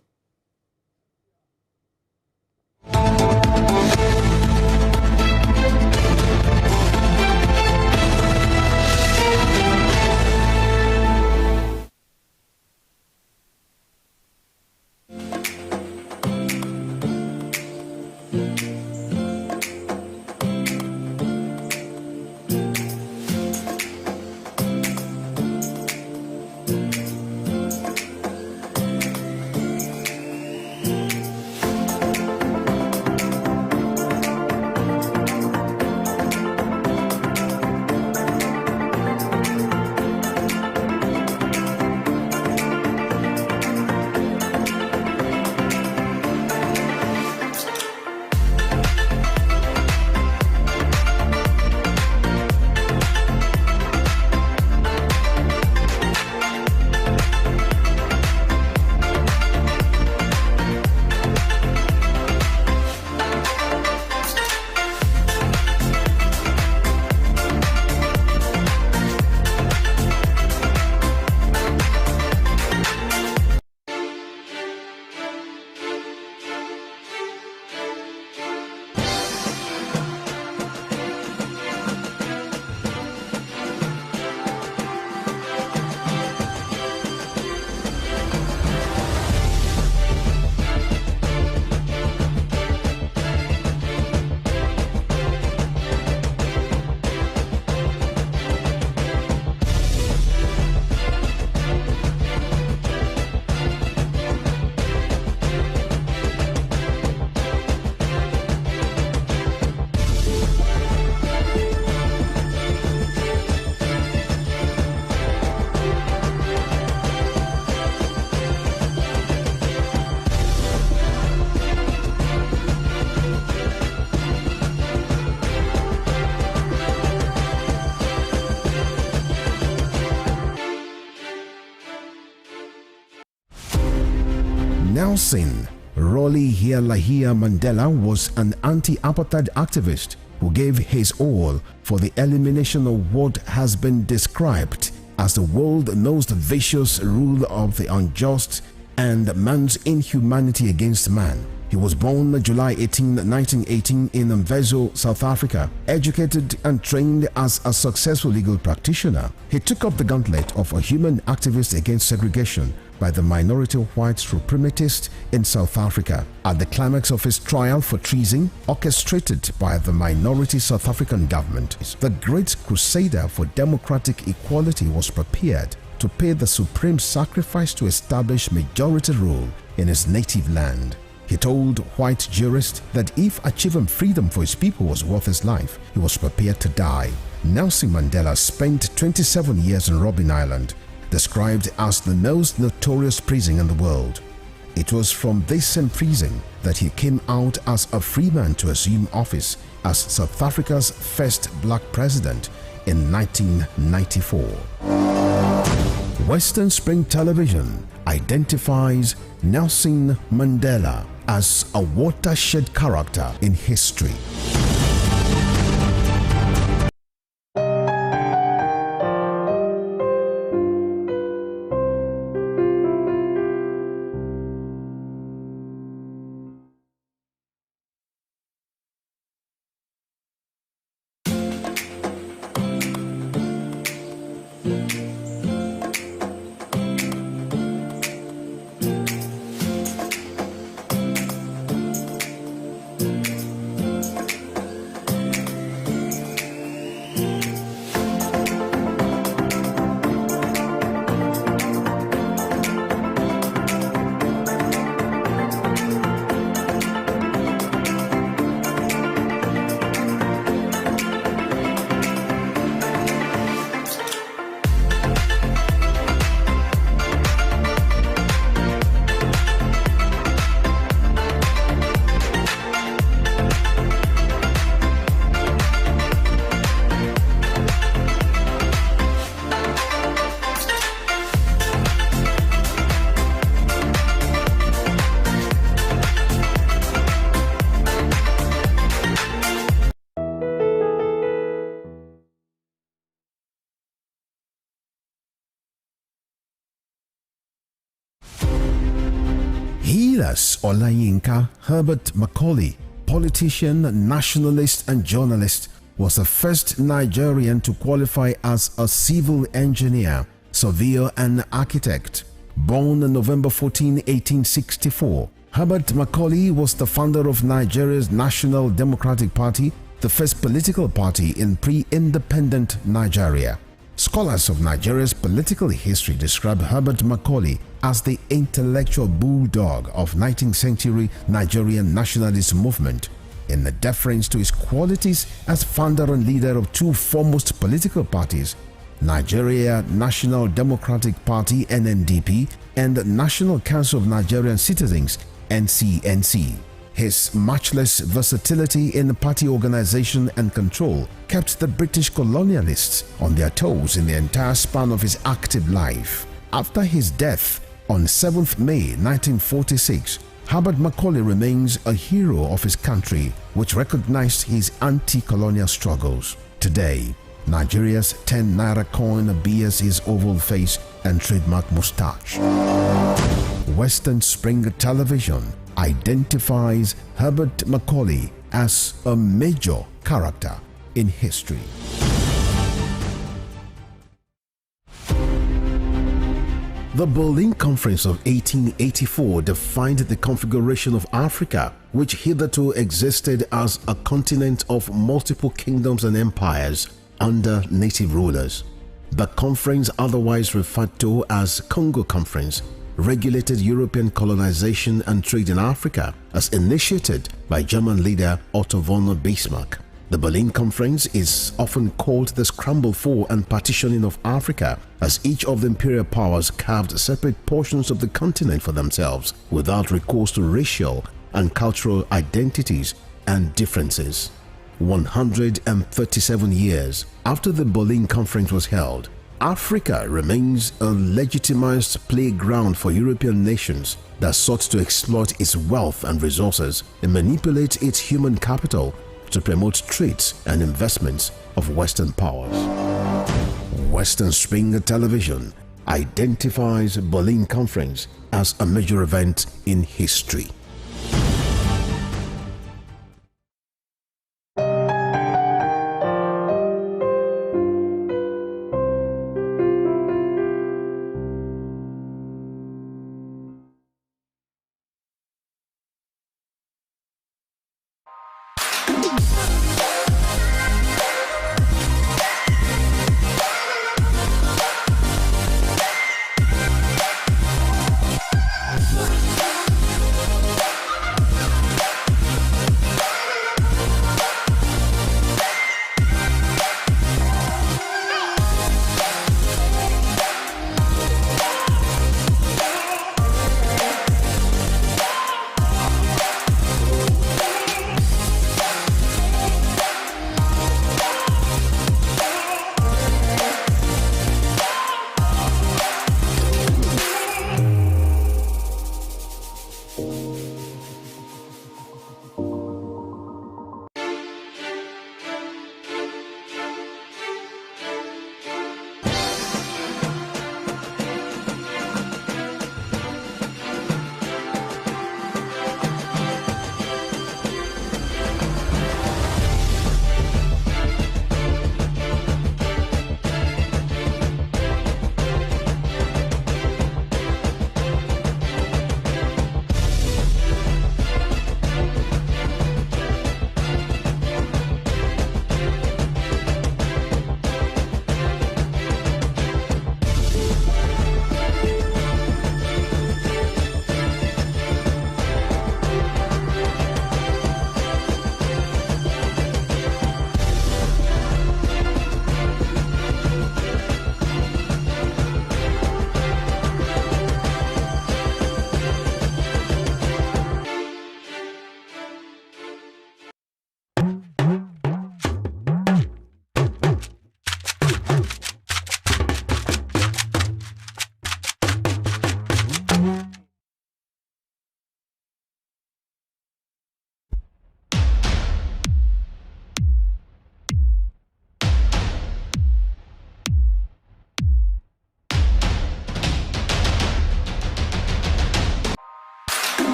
[SPEAKER 1] Nelson Rolihlahla Mandela was an anti-apartheid activist who gave his all for the elimination of what has been described as the world's most vicious rule of the unjust and man's inhumanity against man. He was born July 18, 1918 in Mvezo, South Africa. Educated and trained as a successful legal practitioner, he took up the gauntlet of a human activist against segregation by the minority white supremacists in South Africa. At the climax of his trial for treason, orchestrated by the minority South African government, the great crusader for democratic equality was prepared to pay the supreme sacrifice to establish majority rule in his native land. He told white jurists that if achieving freedom for his people was worth his life, he was prepared to die. Nelson Mandela spent 27 years in Robben Island, described as the most notorious prison in the world. It was from this same prison that he came out as a free man to assume office as South Africa's first black president in 1994. Western Spring Television identifies Nelson Mandela as a watershed character in history. Nicholas Olayinka Herbert Macaulay, politician, nationalist and journalist, was the first Nigerian to qualify as a civil engineer, surveyor and architect. Born on November 14, 1864, Herbert Macaulay was the founder of Nigeria's National Democratic Party, the first political party in pre-independent Nigeria. Scholars of Nigeria's political history describe Herbert Macaulay as the intellectual bulldog of 19th century Nigerian nationalist movement, in the deference to his qualities as founder and leader of two foremost political parties, Nigeria National Democratic Party (NNDP) and National Council of Nigerian Citizens (NCNC). His matchless versatility in party organization and control kept the British colonialists on their toes in the entire span of his active life. After his death on 7th May 1946, Herbert Macaulay remains a hero of his country, which recognized his anti-colonial struggles. Today, Nigeria's 10 naira coin bears his oval face and trademark mustache. Western Spring Television identifies Herbert Macaulay as a major character in history. The Berlin Conference of 1884 defined the configuration of Africa, which hitherto existed as a continent of multiple kingdoms and empires under native rulers. The conference, otherwise referred to as Congo Conference, regulated European colonization and trade in Africa as initiated by German leader Otto von Bismarck. The Berlin Conference is often called the scramble for and partitioning of Africa, as each of the imperial powers carved separate portions of the continent for themselves without recourse to racial and cultural identities and differences. 137 years after the Berlin Conference was held, Africa remains a legitimized playground for European nations that sought to exploit its wealth and resources and manipulate its human capital to promote trades and investments of Western powers. Western Spring Television identifies Berlin Conference as a major event in history.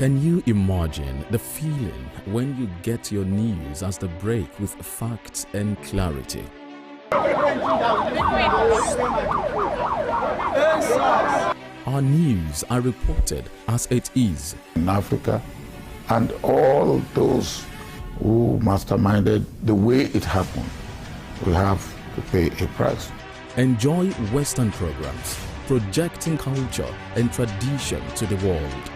[SPEAKER 11] Can you imagine the feeling when you get your news as the break with facts and clarity? Our news are reported as it is.
[SPEAKER 12] In Africa, and all those who masterminded the way it happened will have to pay a price.
[SPEAKER 11] Enjoy Western programs, projecting culture and tradition to the world.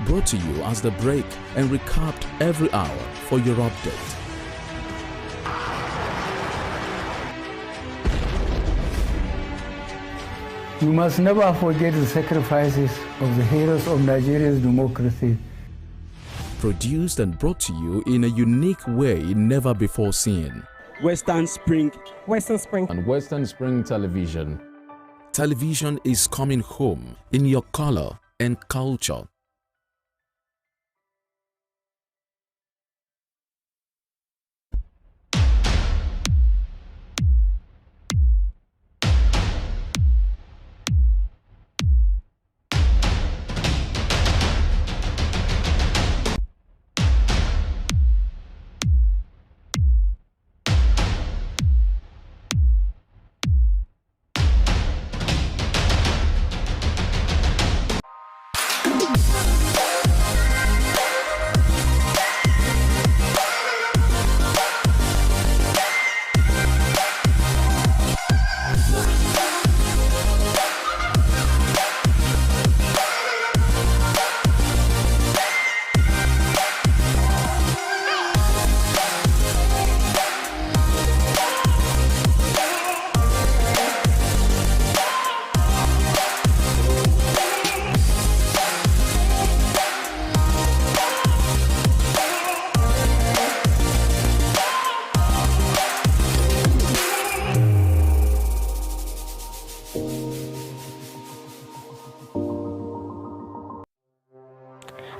[SPEAKER 11] Brought to you as the break and recapped every hour for your update.
[SPEAKER 13] We must never forget the sacrifices of the heroes of Nigeria's democracy.
[SPEAKER 11] Produced and brought to you in a unique way never before seen.
[SPEAKER 14] Western Spring.
[SPEAKER 15] Western Spring.
[SPEAKER 16] And Western Spring Television.
[SPEAKER 11] Television is coming home in your color and culture.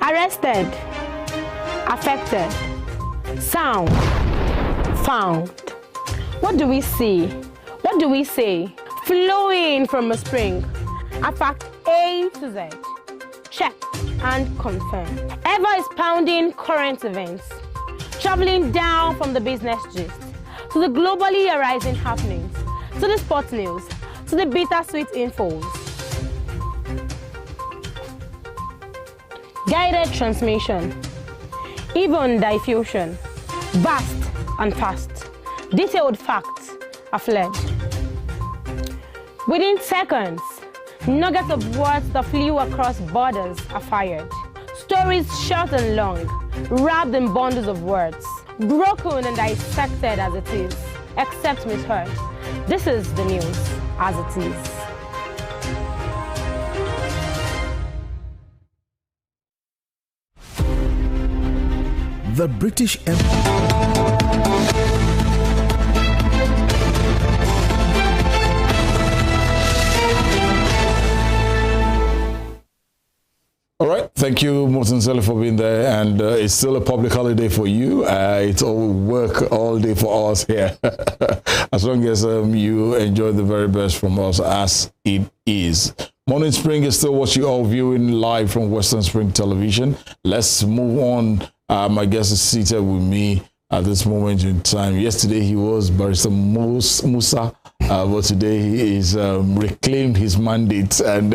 [SPEAKER 17] Arrested, affected, sound, found. What do we see? What do we say? Flowing from a spring. A fact A to Z. Check and confirm. Ever expounding current events. Traveling down from the business gist to the globally arising happenings, to the sports news, to the bittersweet infos. Guided transmission, even diffusion, vast and fast, detailed facts are fled. Within seconds, nuggets of words that flew across borders are fired. Stories short and long, wrapped in bundles of words, broken and dissected as it is, except misheard. This is the news as it is.
[SPEAKER 1] The British Empire.
[SPEAKER 10] All right, thank you, Morton Sele, for being there. And it's still a public holiday for you. It's all work all day for us here. As long as you enjoy the very best from us, as it is. Morning Spring is still what you all viewing live from Western Spring Television. Let's move on. My guest is seated with me at this moment in time. Yesterday he was Barrister Musa, but today he is reclaimed his mandate and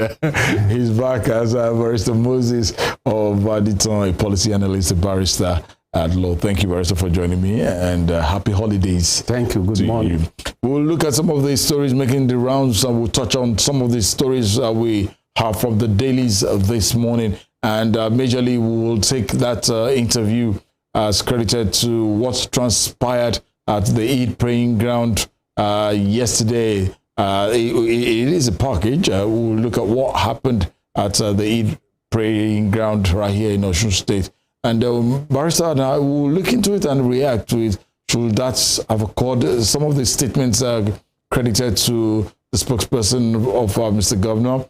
[SPEAKER 10] he's back as Barrister Moses of OBADITAN, a policy analyst, a barrister at law. Thank you, Barrister, for joining me, and happy holidays.
[SPEAKER 13] Thank you. Good morning.
[SPEAKER 10] We'll look at some of the stories making the rounds, and we'll touch on some of the stories we have from the dailies this morning. And majorly, we will take that interview as credited to what transpired at the Eid praying ground yesterday. It is a package. We'll look at what happened at the Eid praying ground right here in OSUN State. And Barrister and I will look into it and react to it. Should that have occurred? Some of the statements are credited to the spokesperson of Mr. Governor.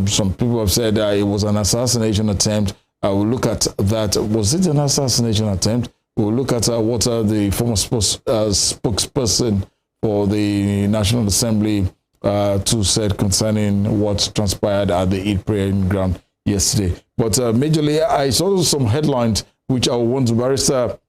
[SPEAKER 10] Some people have said it was an assassination attempt. We'll look at that. Was it an assassination attempt? We'll look at what the former spokesperson for the National Assembly to said concerning what transpired at the Eid praying ground yesterday. But majorly, I saw some headlines which I want to Barrister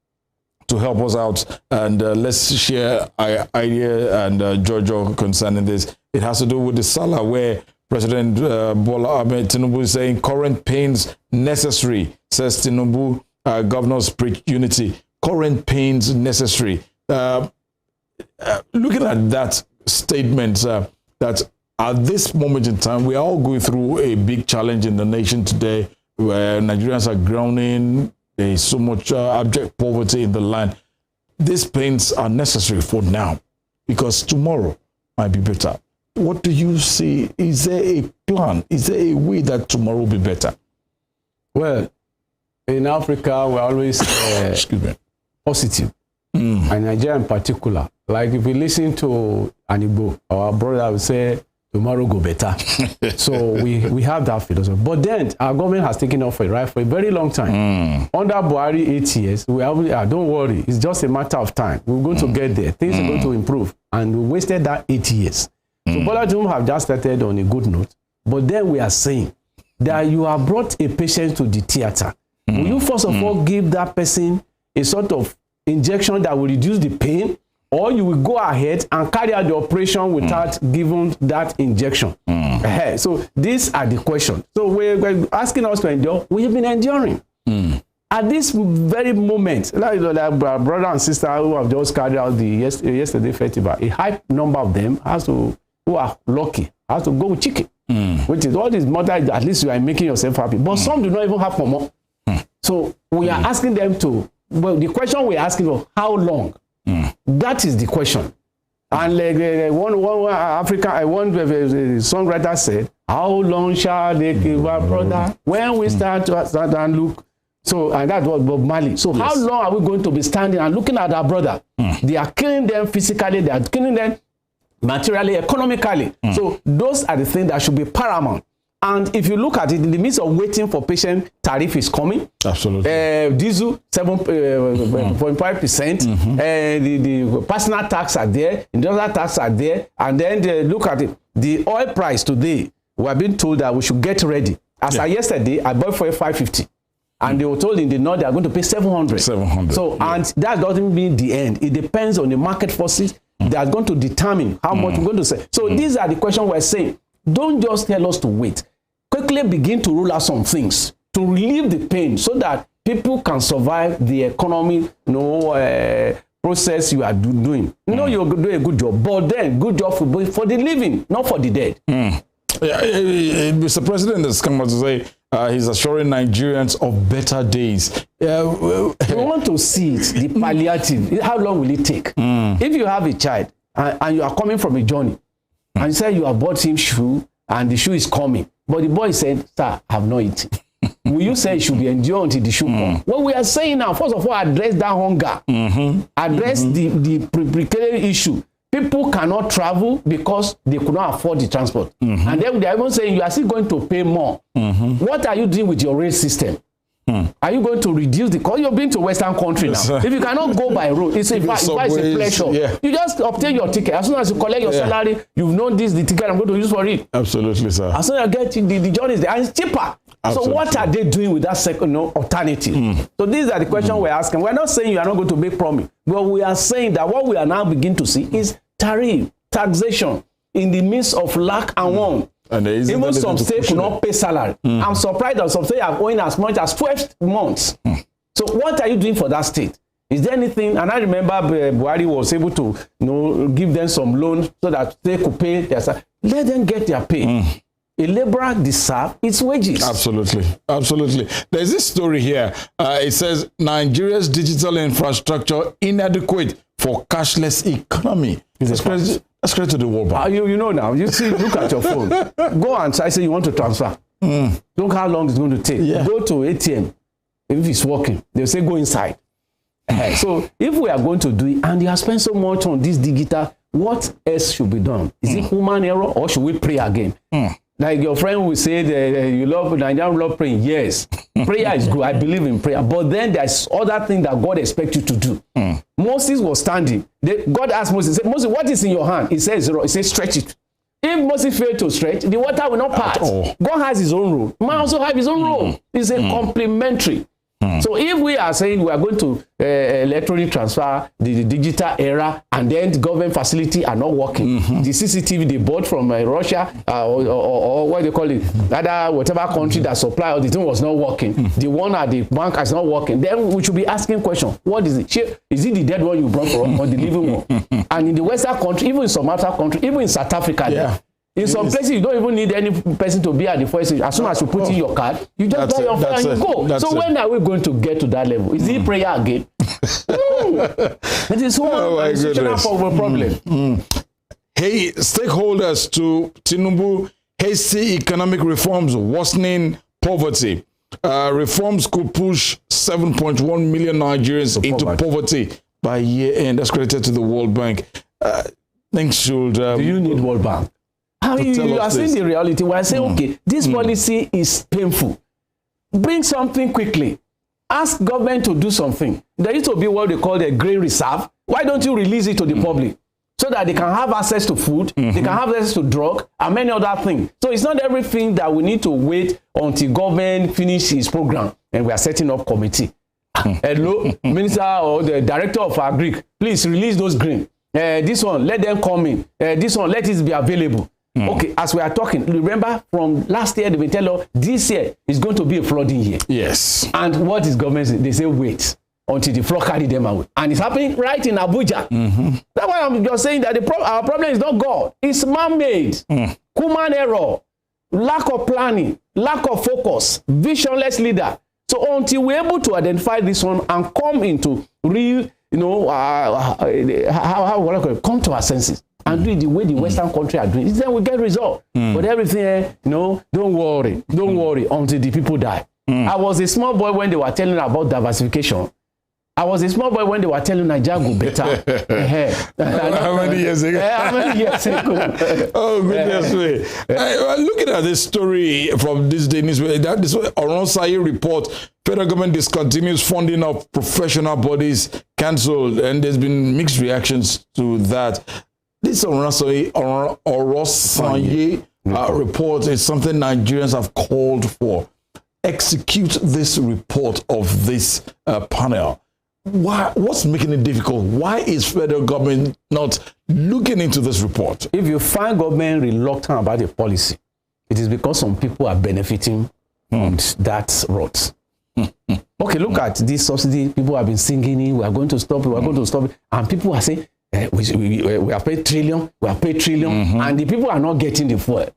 [SPEAKER 10] to help us out, and let's share our idea and Jojo concerning this. It has to do with the Salah, where President Bola Ahmed Tinubu is saying current pains necessary, says Tinubu. Governors preach unity. Current pains necessary. Looking at that statement, that at this moment in time, we are all going through a big challenge in the nation today, where Nigerians are drowning. There is so much abject poverty in the land. These pains are necessary for now, because tomorrow might be better. What do you see? Is there a plan? Is there a way that tomorrow will be better?
[SPEAKER 7] Well, in Africa, we're always positive, and Nigeria in particular. Like if we listen to Anibo, our brother will say, tomorrow go better. So we have that philosophy. But then our government has taken off for a very long time. Under Buhari 8 years, we have, don't worry, it's just a matter of time. We're going to get there. Things are going to improve. And we wasted that 8 years. So Bola Tinubu have just started on a good note. But then we are saying that you have brought a patient to the theater. Will you first of all give that person a sort of injection that will reduce the pain, or you will go ahead and carry out the operation without giving that injection? So these are the questions. So we're asking us to endure. We have been enduring. At this very moment, like brother and sister who have just carried out the yesterday festival, a high number of them who are lucky has to go with chicken, which is all this mother. At least you are making yourself happy. But some do not even have more. So we are asking them to. Well, the question we're asking is how long. That is the question. And like one songwriter said, how long shall they give our brother when we start and look? So, and that was Bob Marley. So how long are we going to be standing and looking at our brother? They are killing them physically, they are killing them materially, economically. So those are the things that should be paramount. And if you look at it, in the midst of waiting for patient, tariff is coming. Absolutely. Diesel, 7.5%. The personal tax are there. Industrial tax are there. And then look at it. The oil price today, we have been told that we should get ready. As of yesterday, I bought for $550. And they were told in the north they are going to pay 700. So, and that doesn't mean the end. It depends on the market forces that are going to determine how much we're going to sell. So these are the questions we're saying. Don't just tell us to wait. Quickly begin to rule out some things to relieve the pain so that people can survive the economic process you are doing. You're doing a good job, but then good job for the living, not for the dead.
[SPEAKER 10] Mr. President has come out to say he's assuring Nigerians of better days.
[SPEAKER 7] We want to see it, the palliative. How long will it take? If you have a child and you are coming from a journey and you say you have bought him shoe and the shoe is coming, but the boy said, sir, I have not eaten. Will you say it should be endured until the shoe comes? What we are saying now, first of all, address that hunger. Address the precarious issue. People cannot travel because they could not afford the transport. And then they are even saying you are still going to pay more. What are you doing with your rail system? Are you going to reduce the cost? You're being to Western country now. If you cannot go by road, it's a pleasure. You just obtain your ticket. As soon as you collect your salary, you've known this the ticket I'm going to use for it.
[SPEAKER 10] Absolutely, sir.
[SPEAKER 7] As soon as you get the journey is there, and it's cheaper. Absolutely. So what are they doing with that second alternative? So these are the questions we're asking. We're not saying you are not going to make promise, but we are saying that what we are now beginning to see is tariff, taxation in the midst of lack and want. And even some states could not pay salary. I'm surprised that some states are owing as much as 12 months. So what are you doing for that state? Is there anything? And I remember Buhari was able to give them some loans so that they could pay their salary. Let them get their pay. A laborer deserves its wages.
[SPEAKER 10] Absolutely. Absolutely. There's this story here. It says Nigeria's digital infrastructure inadequate for cashless economy. That's credit to the World Bank.
[SPEAKER 7] You know now. You see, look at your phone. Go and try, say you want to transfer. Look how long it's going to take. Go to ATM. If it's working, they'll say go inside. So if we are going to do it, and you have spent so much on this digital, what else should be done? Is it human error, or should we pray again?
[SPEAKER 14] Like your friend will say that you love Nigerian love praying. Yes, prayer is good. I believe in prayer. But then there's other thing that God expects you to do. Moses was standing. God asked Moses, said, Moses, what is in your hand? He says, stretch it. If Moses failed to stretch, the water will not part. God has his own rule. Man also have his own rule. It's a complementary. So if we are saying we are going to electronic transfer the digital era, and then the government facility are not working, the CCTV they bought from Russia or what they call it, other whatever country that supply or the thing was not working, the one at the bank is not working, then we should be asking question, what is it? Is it the dead one you brought from or the living one? And in the Western country, even in some other country, even in South Africa, in some places, you don't even need any person to be at the first stage. As soon as you put in your card, you just buy your phone and you go. So when are we going to get to that level? Is it prayer again? It is so much problem.
[SPEAKER 10] Hey, stakeholders to Tinubu, hasty economic reforms worsening poverty. Reforms could push 7.1 million Nigerians into poverty by year end. That's credited to the World Bank. Things should...
[SPEAKER 14] Do you need World Bank? You are seeing the reality. We are saying, okay, this policy is painful. Bring something quickly. Ask government to do something. There used to be what they call the grain reserve. Why don't you release it to the public so that they can have access to food, they can have access to drug, and many other things. So it's not everything that we need to wait until government finish his program and we are setting up committee. Hello, minister or the director of Agric, please release those grain. This one, let them come in. This one, let it be available. Okay, as we are talking, remember from last year, they tell us this year is going to be a flooding year.
[SPEAKER 10] Yes.
[SPEAKER 14] And what is government saying? They say wait until the flood carry them away. And it's happening right in Abuja. That's why I'm just saying that our problem is not God. It's man-made. Human error, lack of planning, lack of focus, visionless leader. So until we're able to identify this one and come into real, come to our senses and do it the way the Western country are doing it, then we get result. But everything, don't worry until the people die. I was a small boy when they were telling about diversification. I was a small boy when they were telling Nigeria go better.
[SPEAKER 10] How many years ago?
[SPEAKER 14] How many years ago?
[SPEAKER 10] Oh, goodness me. Looking at this story from this day, this Oronsaye report, federal government discontinues funding of professional bodies, cancelled, and there's been mixed reactions to that. This Oronsaye report is something Nigerians have called for. Execute this report of this panel. What's making it difficult? Why is federal government not looking into this report?
[SPEAKER 14] If you find government reluctant about a policy, it is because some people are benefiting from that route. Okay, look at this subsidy. People have been singing it. We are going to stop it. We are going to stop it. And people are saying, we have paid trillion. We have paid trillion. And the people are not getting the fuel.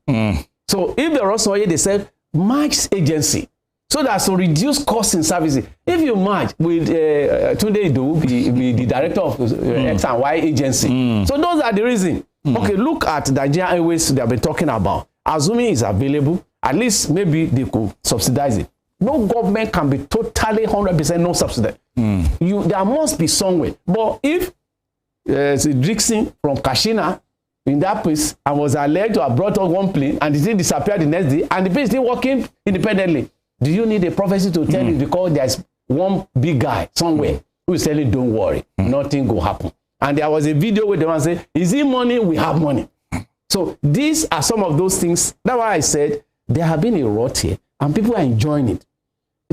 [SPEAKER 14] So if there was also, they said, match agency. So that's to reduce costs in services. If you match with Tunde IDOWU, the director of X and Y agency. So those are the reasons. Okay, look at Nigerian Airways they have been talking about. Assuming it's available, at least maybe they could subsidize it. No government can be totally 100% no subsidy. There must be somewhere. But if Dixon from Kashina in that place and was alleged to have brought up one plane and the thing disappeared the next day and the plane is still working independently, do you need a prophecy to tell you because there's one big guy somewhere who is telling don't worry, nothing will happen? And there was a video where the man said, is it money? We have money. So these are some of those things. That's why I said there have been a rot here and people are enjoying it.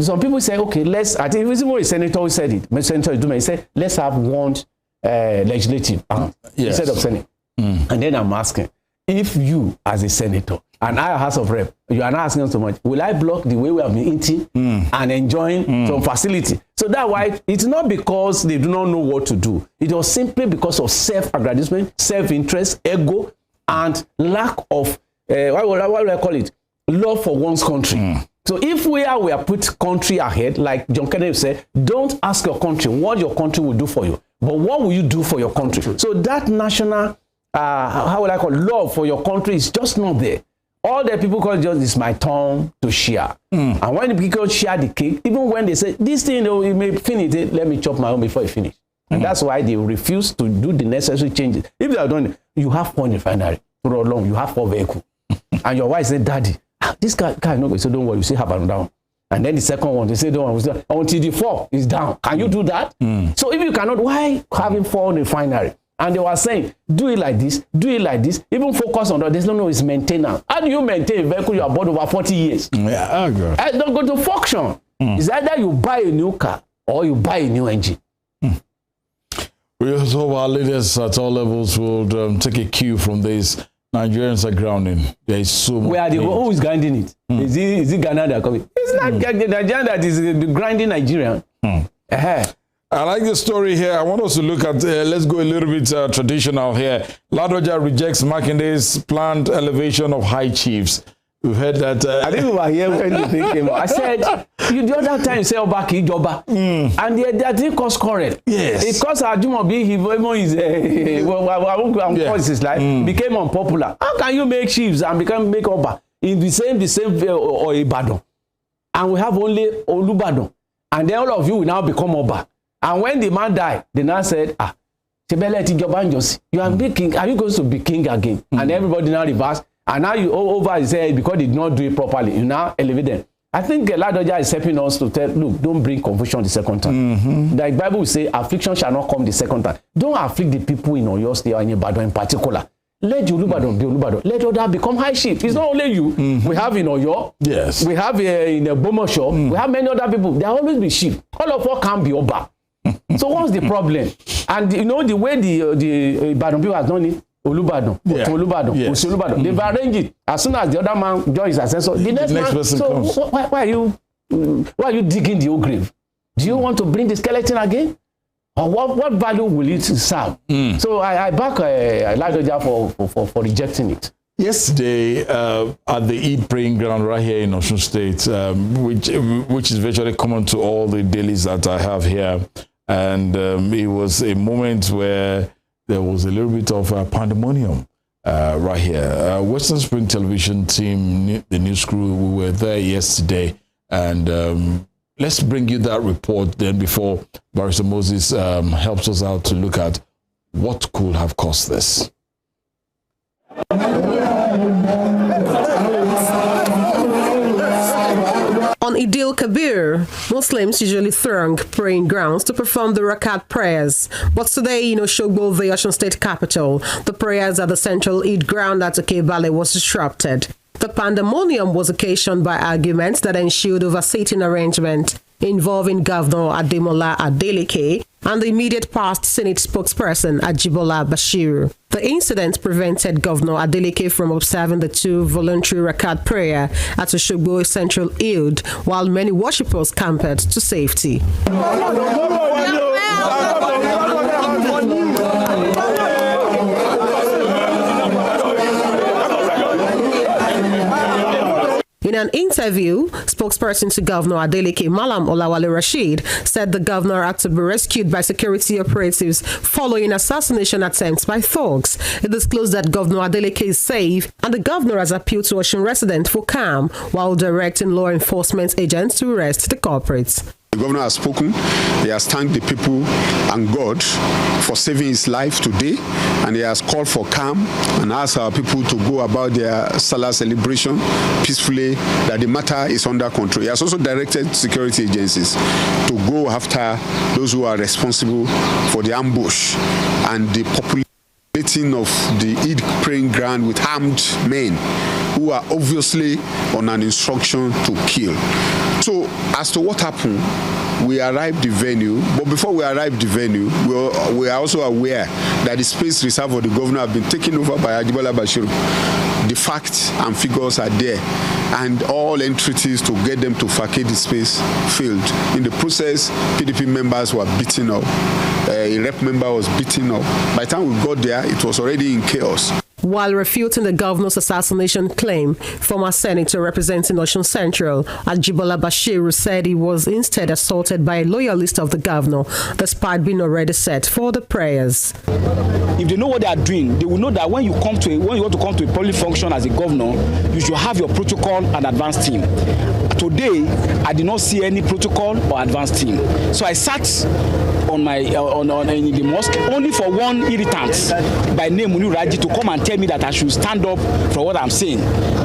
[SPEAKER 14] Some people say, okay, I think it was a senator who said it. Senator Iduma, he said, let's have one legislative instead of Senate. And then I'm asking, if you as a senator and I, House of Rep, you are not asking us so much, will I block the way we have been eating and enjoying some facility? So that's why it's not because they do not know what to do. It was simply because of self-aggrandizement, self-interest, ego, and lack of, what would I call it? Love for one's country. So if we are put country ahead, like John Kennedy said, don't ask your country what your country will do for you, but what will you do for your country? So that national, love for your country is just not there. All the people call it just, it's my turn to share. And when the people share the cake, even when they say, this thing, you may finish it, let me chop my own before you finish. And that's why they refuse to do the necessary changes. If they are done, you have one refinery, you have 4 vehicles. and your wife said, Daddy, this guy is not going. So don't worry, you still have another one. And then the second one, they say, don't worry, until the 4 is down. Can you do that? So if you cannot, why having 4 refinery? And they were saying, do it like this, even focus on that. There's no, it's maintenance. How do you maintain a vehicle you have bought over 40 years?
[SPEAKER 10] Yeah,
[SPEAKER 14] It's not going to function. It's either you buy a new car or you buy a new engine.
[SPEAKER 10] We also hope our leaders at all levels will take a cue from this. Nigerians are grounding. There is so much.
[SPEAKER 14] Where are they? Who is grinding it? Is it Ghana that coming? It's not the Nigerian that is grinding Nigerian.
[SPEAKER 10] I like the story here. I want us to look at, let's go a little bit traditional here. Ladoja rejects Makinde's planned elevation of high chiefs. We've heard that.
[SPEAKER 14] I think we were here when the thing came out. I said, the other time you say Obaki Joba, and they didn't cause quarrel.
[SPEAKER 10] Yes.
[SPEAKER 14] It caused Ajumobi, his life became unpopular. How can you make chiefs and make Oba in the same or Ibadan? And we have only Olubadan. And then all of you will now become Oba. And when the man died, they now said, you are king. Are you going to be king again? And everybody now reversed. And now you over is there because they did not do it properly. You now elevate them. I think Ladoja is helping us to tell, look, don't bring confusion the second time. The Bible will say, affliction shall not come the second time. Don't afflict the people in Oyo State or in Ibadan in particular. Let Olubadan be Olubadan. Let other become high chief. It's not only you. We have in Oyo.
[SPEAKER 10] Yes.
[SPEAKER 14] We have in Bomosho. We have many other people. There always be chief. All of us can be Oba. So what's the problem? And you know the way the Ibadan people have done it. Olubadan, Olubadan, Olubadan. They've arranged it. As soon as the other man joins his assessor, the next
[SPEAKER 10] person comes.
[SPEAKER 14] Why are you digging the old grave? Do you want to bring the skeleton again? Or what value will it serve? So I back Ladoja for rejecting it.
[SPEAKER 10] Yesterday, at the Eid praying ground right here in Osun State, which is virtually common to all the dailies that I have here, and it was a moment where there was a little bit of pandemonium right here. Western Spring Television team, the news crew, we were there yesterday, and let's bring you that report then before Barrister Moses helps us out to look at what could have caused this.
[SPEAKER 15] On Eid al-Kabir, Muslims usually throng praying grounds to perform the Rakat prayers. But today in Oshogbo, the Osun State capital, the prayers at the central Eid ground at Okebale was disrupted. The pandemonium was occasioned by arguments that ensued over seating arrangement involving Governor Ademola Adeleke and the immediate past Senate spokesperson Ajibola Bashiru. The incident prevented Governor Adeleke from observing the 2 voluntary Rakat prayer at Oshogbo Central Eid, while many worshippers camped to safety. In an interview, spokesperson to Governor Adeleke, Malam Olawale Rashid, said the governor had to be rescued by security operatives following assassination attempts by thugs. It disclosed that Governor Adeleke is safe and the governor has appealed to Osun residents for calm while directing law enforcement agents to arrest the culprits.
[SPEAKER 18] The governor has spoken. He has thanked the people and God for saving his life today, and he has called for calm and asked our people to go about their Salah celebration peacefully, that the matter is under control. He has also directed security agencies to go after those who are responsible for the ambush and the populating of the Eid praying ground with armed men who are obviously on an instruction to kill. So, as to what happened, we arrived the venue, but before we arrived the venue, we are also aware that the space reserved for the governor have been taken over by Ajibola Bashiru. The facts and figures are there, and all entreaties to get them to vacate the space failed. In the process, PDP members were beaten up. A rep member was beaten up. By the time we got there, it was already in chaos.
[SPEAKER 15] While refuting the governor's assassination claim, former senator representing Osun Central, Ajibola Bashiru, said he was instead assaulted by a loyalist of the governor, despite being already set for the prayers.
[SPEAKER 19] If they know what they are doing, they will know that when you want to come to a public function as a governor, you should have your protocol and advance team. Today, I did not see any protocol or advance team. So I sat on my in the mosque only for one irritant by name Muni Raji to come and tell me that I should stand up for what I'm saying.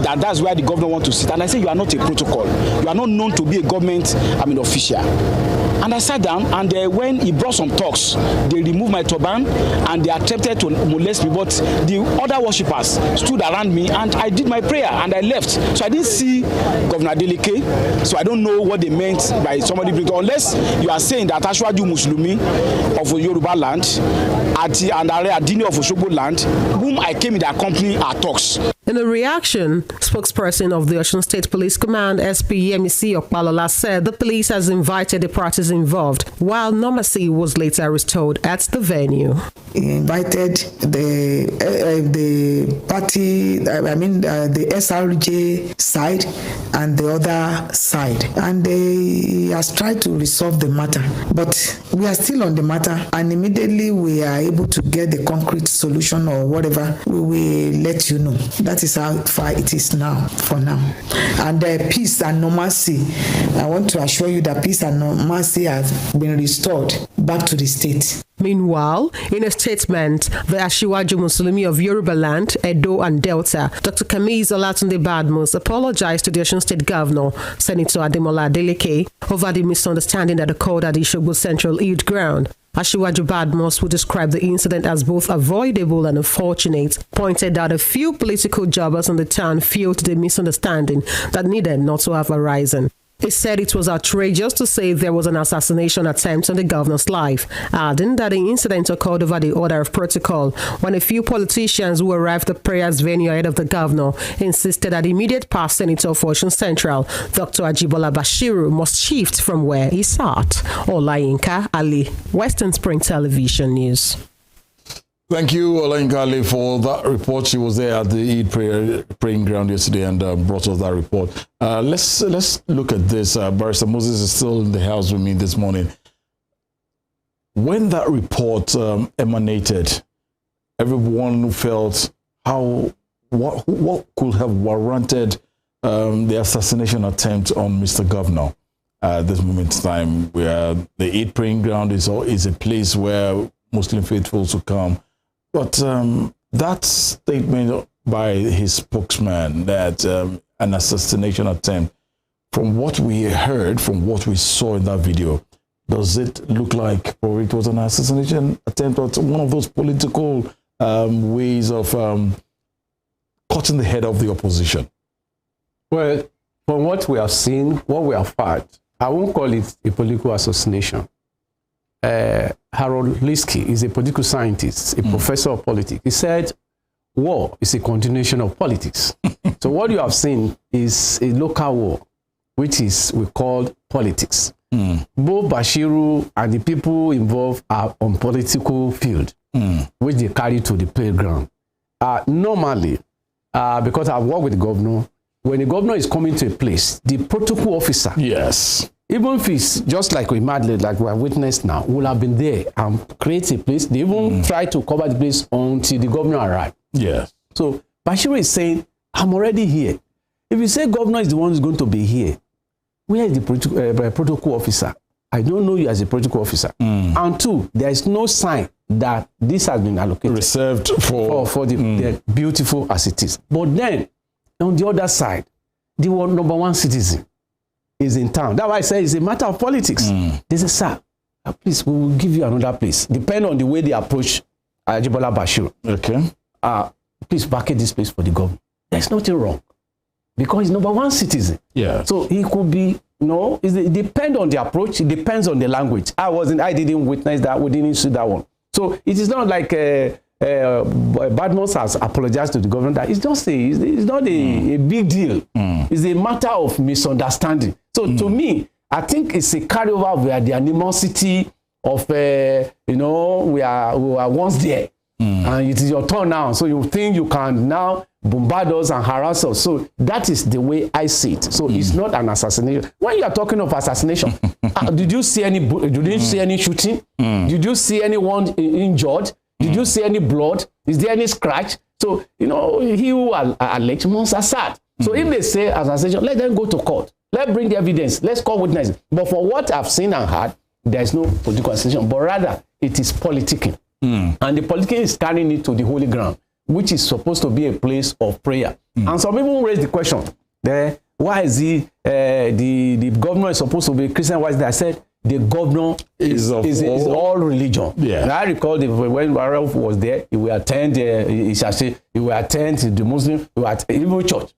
[SPEAKER 19] That's where the governor wants to sit. And I say, you are not a protocol. You are not known to be a government official. And I sat down, and when he brought some talks, they removed my turban and they attempted to molest me. But the other worshippers stood around me, and I did my prayer and I left. So I didn't see Governor ADELEKE. So I don't know what they meant by somebody, unless you are saying that Ashwaju Muslimi of Yoruba land and Are Adini of Osogbo land, whom I came in their company, are talks.
[SPEAKER 15] In a reaction, spokesperson of the OSUN State Police Command, SP Yemisi Okpalola, said the police has invited the parties involved, while normalcy was later restored at the venue.
[SPEAKER 20] He invited the party, the SRJ side and the other side, and he has tried to resolve the matter. But we are still on the matter, and immediately we are able to get the concrete solution or whatever, we will let you know. That is how far it is now, for now. And peace and normalcy, I want to assure you that peace and normalcy have been restored back to the state.
[SPEAKER 15] Meanwhile, in a statement, the Asiwaju Muslimi of Yoruba land, Edo and Delta, Dr. Kamiz Olatunde Badmus, apologized to the Osun State Governor, Senator Ademola Adeleke, over the misunderstanding that occurred at the Isogbo Central Eid Ground. Asiwaju Badmus, who described the incident as both avoidable and unfortunate, pointed out a few political jobbers in the town fueled the misunderstanding that needed not to have arisen. He said it was outrageous to say there was an assassination attempt on the governor's life, adding that the incident occurred over the order of protocol when a few politicians who arrived at the prayers venue ahead of the governor insisted that immediate past Senator for Osun Central, Dr. Ajibola Bashiru, must shift from where he sat. Olayinka Ali, Western Spring Television News.
[SPEAKER 10] Thank you, Olayinka Ali, for that report. She was there at the Eid praying ground yesterday and brought us that report. Let's look at this. Barrister Moses is still in the house with me this morning. When that report emanated, everyone felt what could have warranted the assassination attempt on Mr. Governor. At this moment in time, where the Eid praying ground is a place where Muslim faithfuls will come. But that statement by his spokesman that an assassination attempt, from what we heard, from what we saw in that video, does it look like it was an assassination attempt or one of those political ways of cutting the head of the opposition?
[SPEAKER 7] Well, from what we have seen, what we have heard, I won't call it a political assassination. Harold Liski is a political scientist, a professor of politics. He said, war is a continuation of politics. So what you have seen is a local war, which is we call politics. Both Bashiru and the people involved are on political field, which they carry to the playground. Normally, because I've worked with the governor, when the governor is coming to a place, the protocol officer,
[SPEAKER 10] yes,
[SPEAKER 7] even if it's just like we like we have witnessed now, will have been there and create a place. They even try to cover the place until the governor arrives.
[SPEAKER 10] Yeah.
[SPEAKER 7] So Bashiru is saying, I'm already here. If you say governor is the one who's going to be here, where is the protocol officer? I don't know you as a protocol officer. And two, there is no sign that this has been allocated.
[SPEAKER 10] Reserved for
[SPEAKER 7] the beautiful as it is. But then, on the other side, the number one citizen is in town. That's why I say it's a matter of politics. They say, sir, please, we will give you another place. Depending on the way they approach Ajibola Bashiru.
[SPEAKER 10] Okay.
[SPEAKER 7] Please vacate this place for the government. There's nothing wrong. Because he's number one citizen.
[SPEAKER 10] Yeah.
[SPEAKER 7] So he could be, it depends on the approach. It depends on the language. I didn't witness that. We didn't see that one. So it is not like Badmus has apologized to the government. That it's not a big deal. It's a matter of misunderstanding. So to me, I think it's a carryover where the animosity of we are once there, and it is your turn now. So you think you can now bombard us and harass us. So that is the way I see it. So it's not an assassination. When you are talking of assassination, did you see any? Did you see any shooting? Did you see anyone injured? Did you see any blood? Is there any scratch? So he who alleged must assert. So if they say assassination, let them go to court. Let's bring the evidence. Let's call witnesses. But for what I've seen and heard,
[SPEAKER 14] there is no political association, but rather it is politicking. And the politicking is carrying it to the holy ground, which is supposed to be a place of prayer. And some people raise the question, why is the governor is supposed to be Christian? Why is that? I said, the governor is all religion. Yeah. And I recall when BARR was there, he will attend the Muslim, he will attend even church.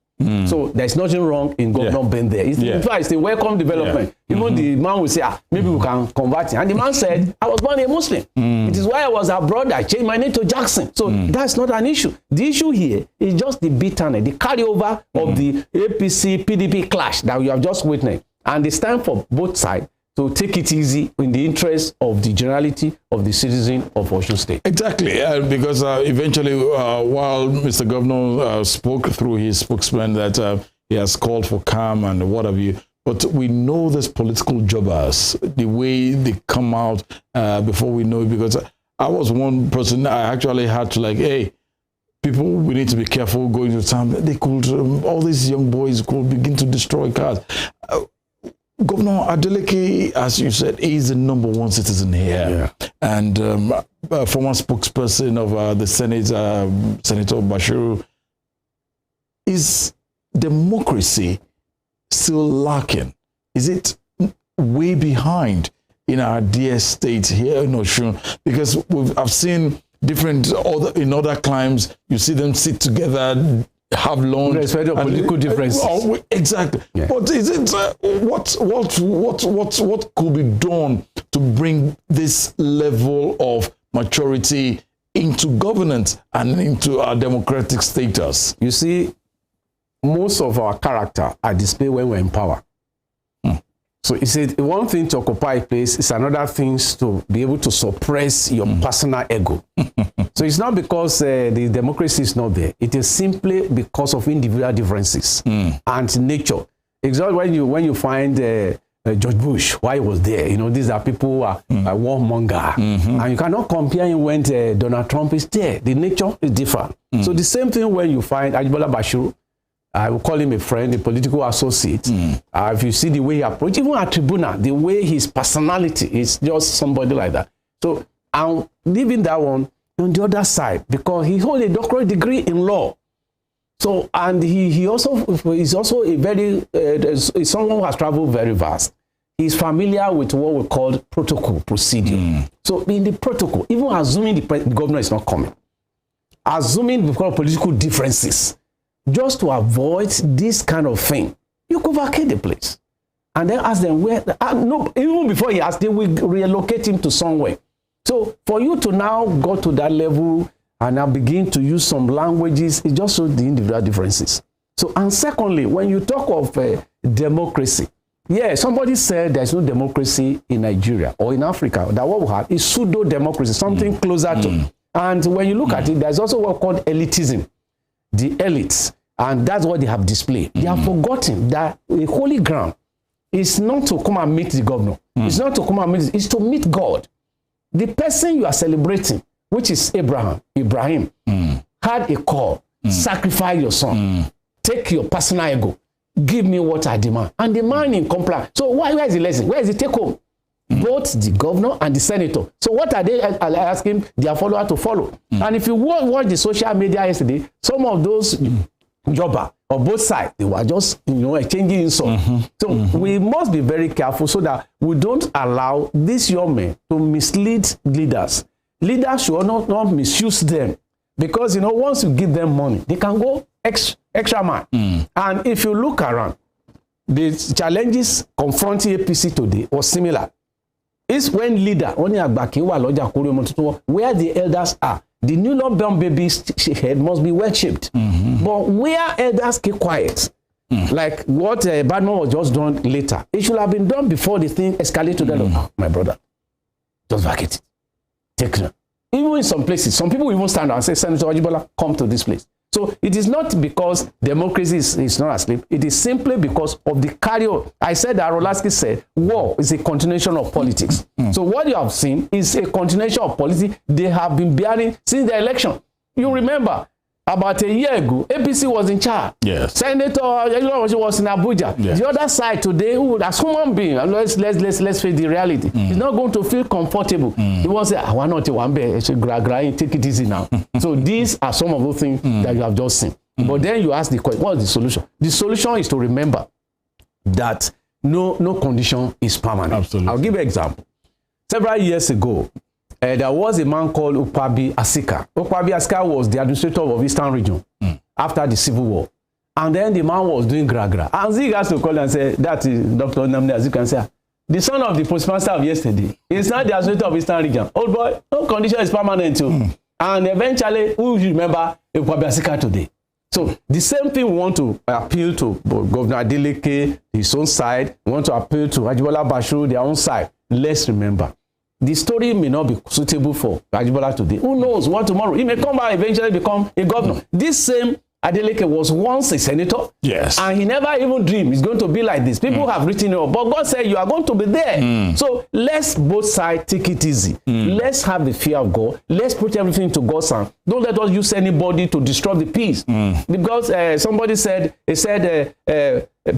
[SPEAKER 14] So there's nothing wrong in governor being there. In fact, it's a welcome development. Even the man will say, maybe we can convert him. And the man said, I was born a Muslim. It is why I was abroad. I changed my name to Jackson. So that's not an issue. The issue here is just the bitterness, the carryover of the APC PDP clash that we have just witnessed. And it's time for both sides to take it easy in the interest of the generality of the citizen of Osun State.
[SPEAKER 10] Exactly, because eventually, while Mr. Governor spoke through his spokesman that he has called for calm and what have you, but we know this political jobbers, the way they come out before we know it, because I was one person, I actually had to hey, people, we need to be careful going to town. They could, all these young boys could begin to destroy cars. Governor ADELEKE, as you said, is the #1 citizen here. And former spokesperson of the Senate, Senator Bashir, is democracy still lacking? Is it way behind in our dear state here in Osun? Because I've seen different in other climes, you see them sit together, have lunch,
[SPEAKER 14] respect of political differences.
[SPEAKER 10] Exactly. Yeah. But is it what could be done to bring this level of maturity into governance and into our democratic status?
[SPEAKER 14] You see, most of our character are displayed when we're in power. So it's one thing to occupy a place, it's another thing to be able to suppress your personal ego. So it's not because the democracy is not there. It is simply because of individual differences and nature. Exactly when you find George Bush, why he was there. These are people who are warmonger. And you cannot compare him when Donald Trump is there. The nature is different. So the same thing when you find Ajibola Bashir, I will call him a friend, a political associate. If you see the way he approaches, even at tribunal, the way his personality is just somebody like that. So I'm leaving that one on the other side because he holds a doctorate degree in law. So, and he also is also a very, someone who has traveled very vast. He's familiar with what we call protocol procedure. So in the protocol, even assuming the governor is not coming, assuming because of political differences, just to avoid this kind of thing, you could vacate the place. And then ask them where, no, even before he asked, they will relocate him to somewhere. So for you to now go to that level and now begin to use some languages, it just shows the individual differences. So, and secondly, when you talk of democracy, somebody said there's no democracy in Nigeria or in Africa. That what we have is pseudo-democracy, something closer to. And when you look at it, there's also what called elitism. The elites, and that's what they have displayed. They have forgotten that the holy ground is not to come and meet the governor. It's not to come and meet, it's to meet God. The person you are celebrating, which is Ibrahim, had a call, sacrifice your son, take your personal ego, give me what I demand. And the man in compliance. So where is the lesson? Where is the take home? Both the governor and the senator. So what are they asking their follower to follow? And if you watch the social media yesterday, some of those jobbers on both sides, they were just exchanging insults. So we must be very careful so that we don't allow these young men to mislead leaders. Leaders should not misuse them because once you give them money, they can go extra mile. And if you look around, the challenges confronting APC today was similar. It's when leader, where the elders are. The newborn baby's head must be well shaped. But where elders keep quiet, like what Badman was just done later, it should have been done before the thing escalated to that. My brother, just vacate it. Take it. Even in some places, some people even stand up and say, Senator Ajibola, come to this place. So it is not because democracy is not asleep. It is simply because of the carryover. I said that Rolaski said, war is a continuation of politics. So what you have seen is a continuation of politics they have been bearing since the election. You remember, About a year ago, APC was in charge.
[SPEAKER 10] Yes.
[SPEAKER 14] Senator was in Abuja.
[SPEAKER 10] Yes.
[SPEAKER 14] The other side today, who as human being, let's face the reality. He's not going to feel comfortable. He won't say, I want not to one bed, take it easy now. So these are some of those things that you have just seen. But then you ask the question, what's the solution? The solution is to remember that no condition is permanent.
[SPEAKER 10] Absolutely.
[SPEAKER 14] I'll give you an example. Several years ago, there was a man called Ukpabi Asika. Ukpabi Asika was the administrator of Eastern Region after the Civil War. And then the man was doing gra-gra. And Zig has to call and say, that is Dr. Namne, as you can say, the son of the postmaster of yesterday is not the administrator of Eastern Region. Old boy, no condition is permanent too. And eventually, who will remember Ukpabi Asika today? So the same thing we want to appeal to Governor Adeleke, his own side. We want to appeal to Ajibola Bashir, their own side. Let's remember, the story may not be suitable for Ajibola today. Who knows what tomorrow? He may come back eventually become a governor. This same Adeleke was once a senator.
[SPEAKER 10] Yes.
[SPEAKER 14] And he never even dreamed it's going to be like this. People have written it up, but God said you are going to be there. So let's both sides take it easy. Let's have the fear of God. Let's put everything to God's hand. Don't let us use anybody to destroy the peace. Because somebody said,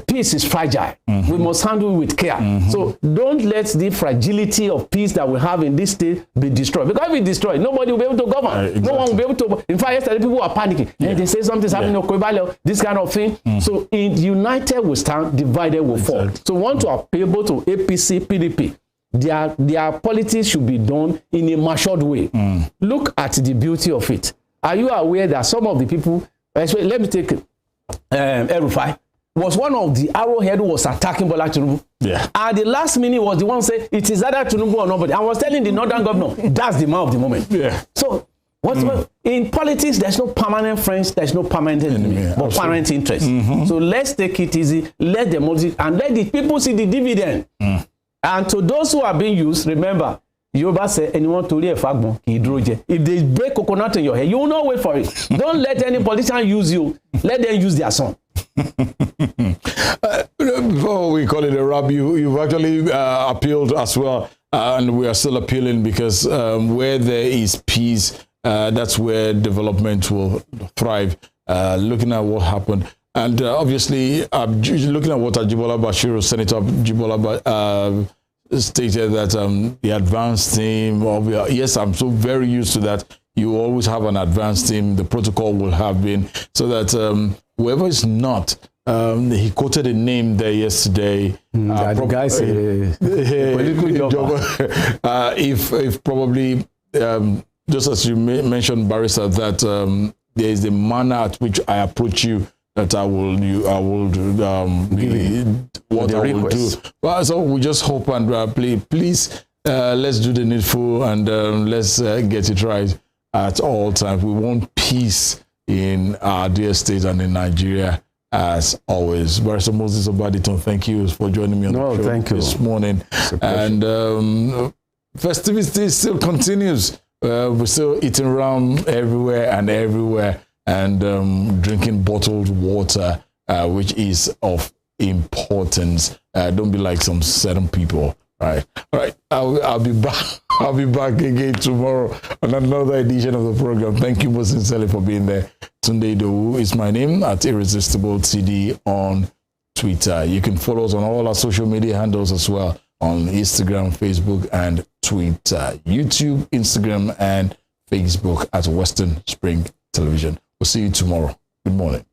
[SPEAKER 14] peace is fragile. We must handle it with care. So don't let the fragility of peace that we have in this state be destroyed. Because if we destroy it, nobody will be able to govern.
[SPEAKER 10] Exactly.
[SPEAKER 14] No one will be able to. In fact, yesterday people were panicking. And they say something's happening in Okwebale, this kind of thing. So in united we stand, divided we fall. So we want to appeal to APC, PDP. Their politics should be done in a matured way. Look at the beauty of it. Are you aware that some of the people, let me take El-Rufai, was one of the arrowhead who was attacking Bola Tinubu.
[SPEAKER 10] Yeah.
[SPEAKER 14] At the last minute was the one say it is either Tinubu or nobody. I was telling the northern governor, that's the man of the moment.
[SPEAKER 10] Yeah.
[SPEAKER 14] So in politics, there's no permanent friends, there's no permanent enemy, but permanent interest. So let's take it easy, let them and let the people see the dividend. And to those who are being used, remember, Yoruba say anyone to live if they break coconut in your hair, you will not wait for it. Don't let any politician use you. Let them use their son.
[SPEAKER 10] Before we call it a wrap, you've actually appealed as well, and we are still appealing because where there is peace, that's where development will thrive. Looking at what happened, and obviously looking at what Ajibola Bashir, Senator Ajibola stated that the advance team, yes, I'm so very used to that. You always have an advance team. The protocol will have been so that whoever is not, he quoted a name there yesterday.
[SPEAKER 14] The guy said,
[SPEAKER 10] if probably, just as you mentioned, Barrister, that there is the manner at which I approach you, that I will do what I will do. Well, so we just hope and please let's do the needful and let's get it right at all times. We want peace in our dear state and in Nigeria as always. Barrister Moses Obaditan, thank you for joining me on the show this morning. And festivity still continues. We're still eating rum everywhere and drinking bottled water, which is of importance. Don't be like some certain people. All right. I'll be back. I'll be back again tomorrow on another edition of the program. Thank you most sincerely for being there. Tunde IDOWU is my name, at Irresistible TD on Twitter. You can follow us on all our social media handles as well, on Instagram, Facebook, and Twitter. YouTube, Instagram, and Facebook at Western Spring Television. We'll see you tomorrow. Good morning.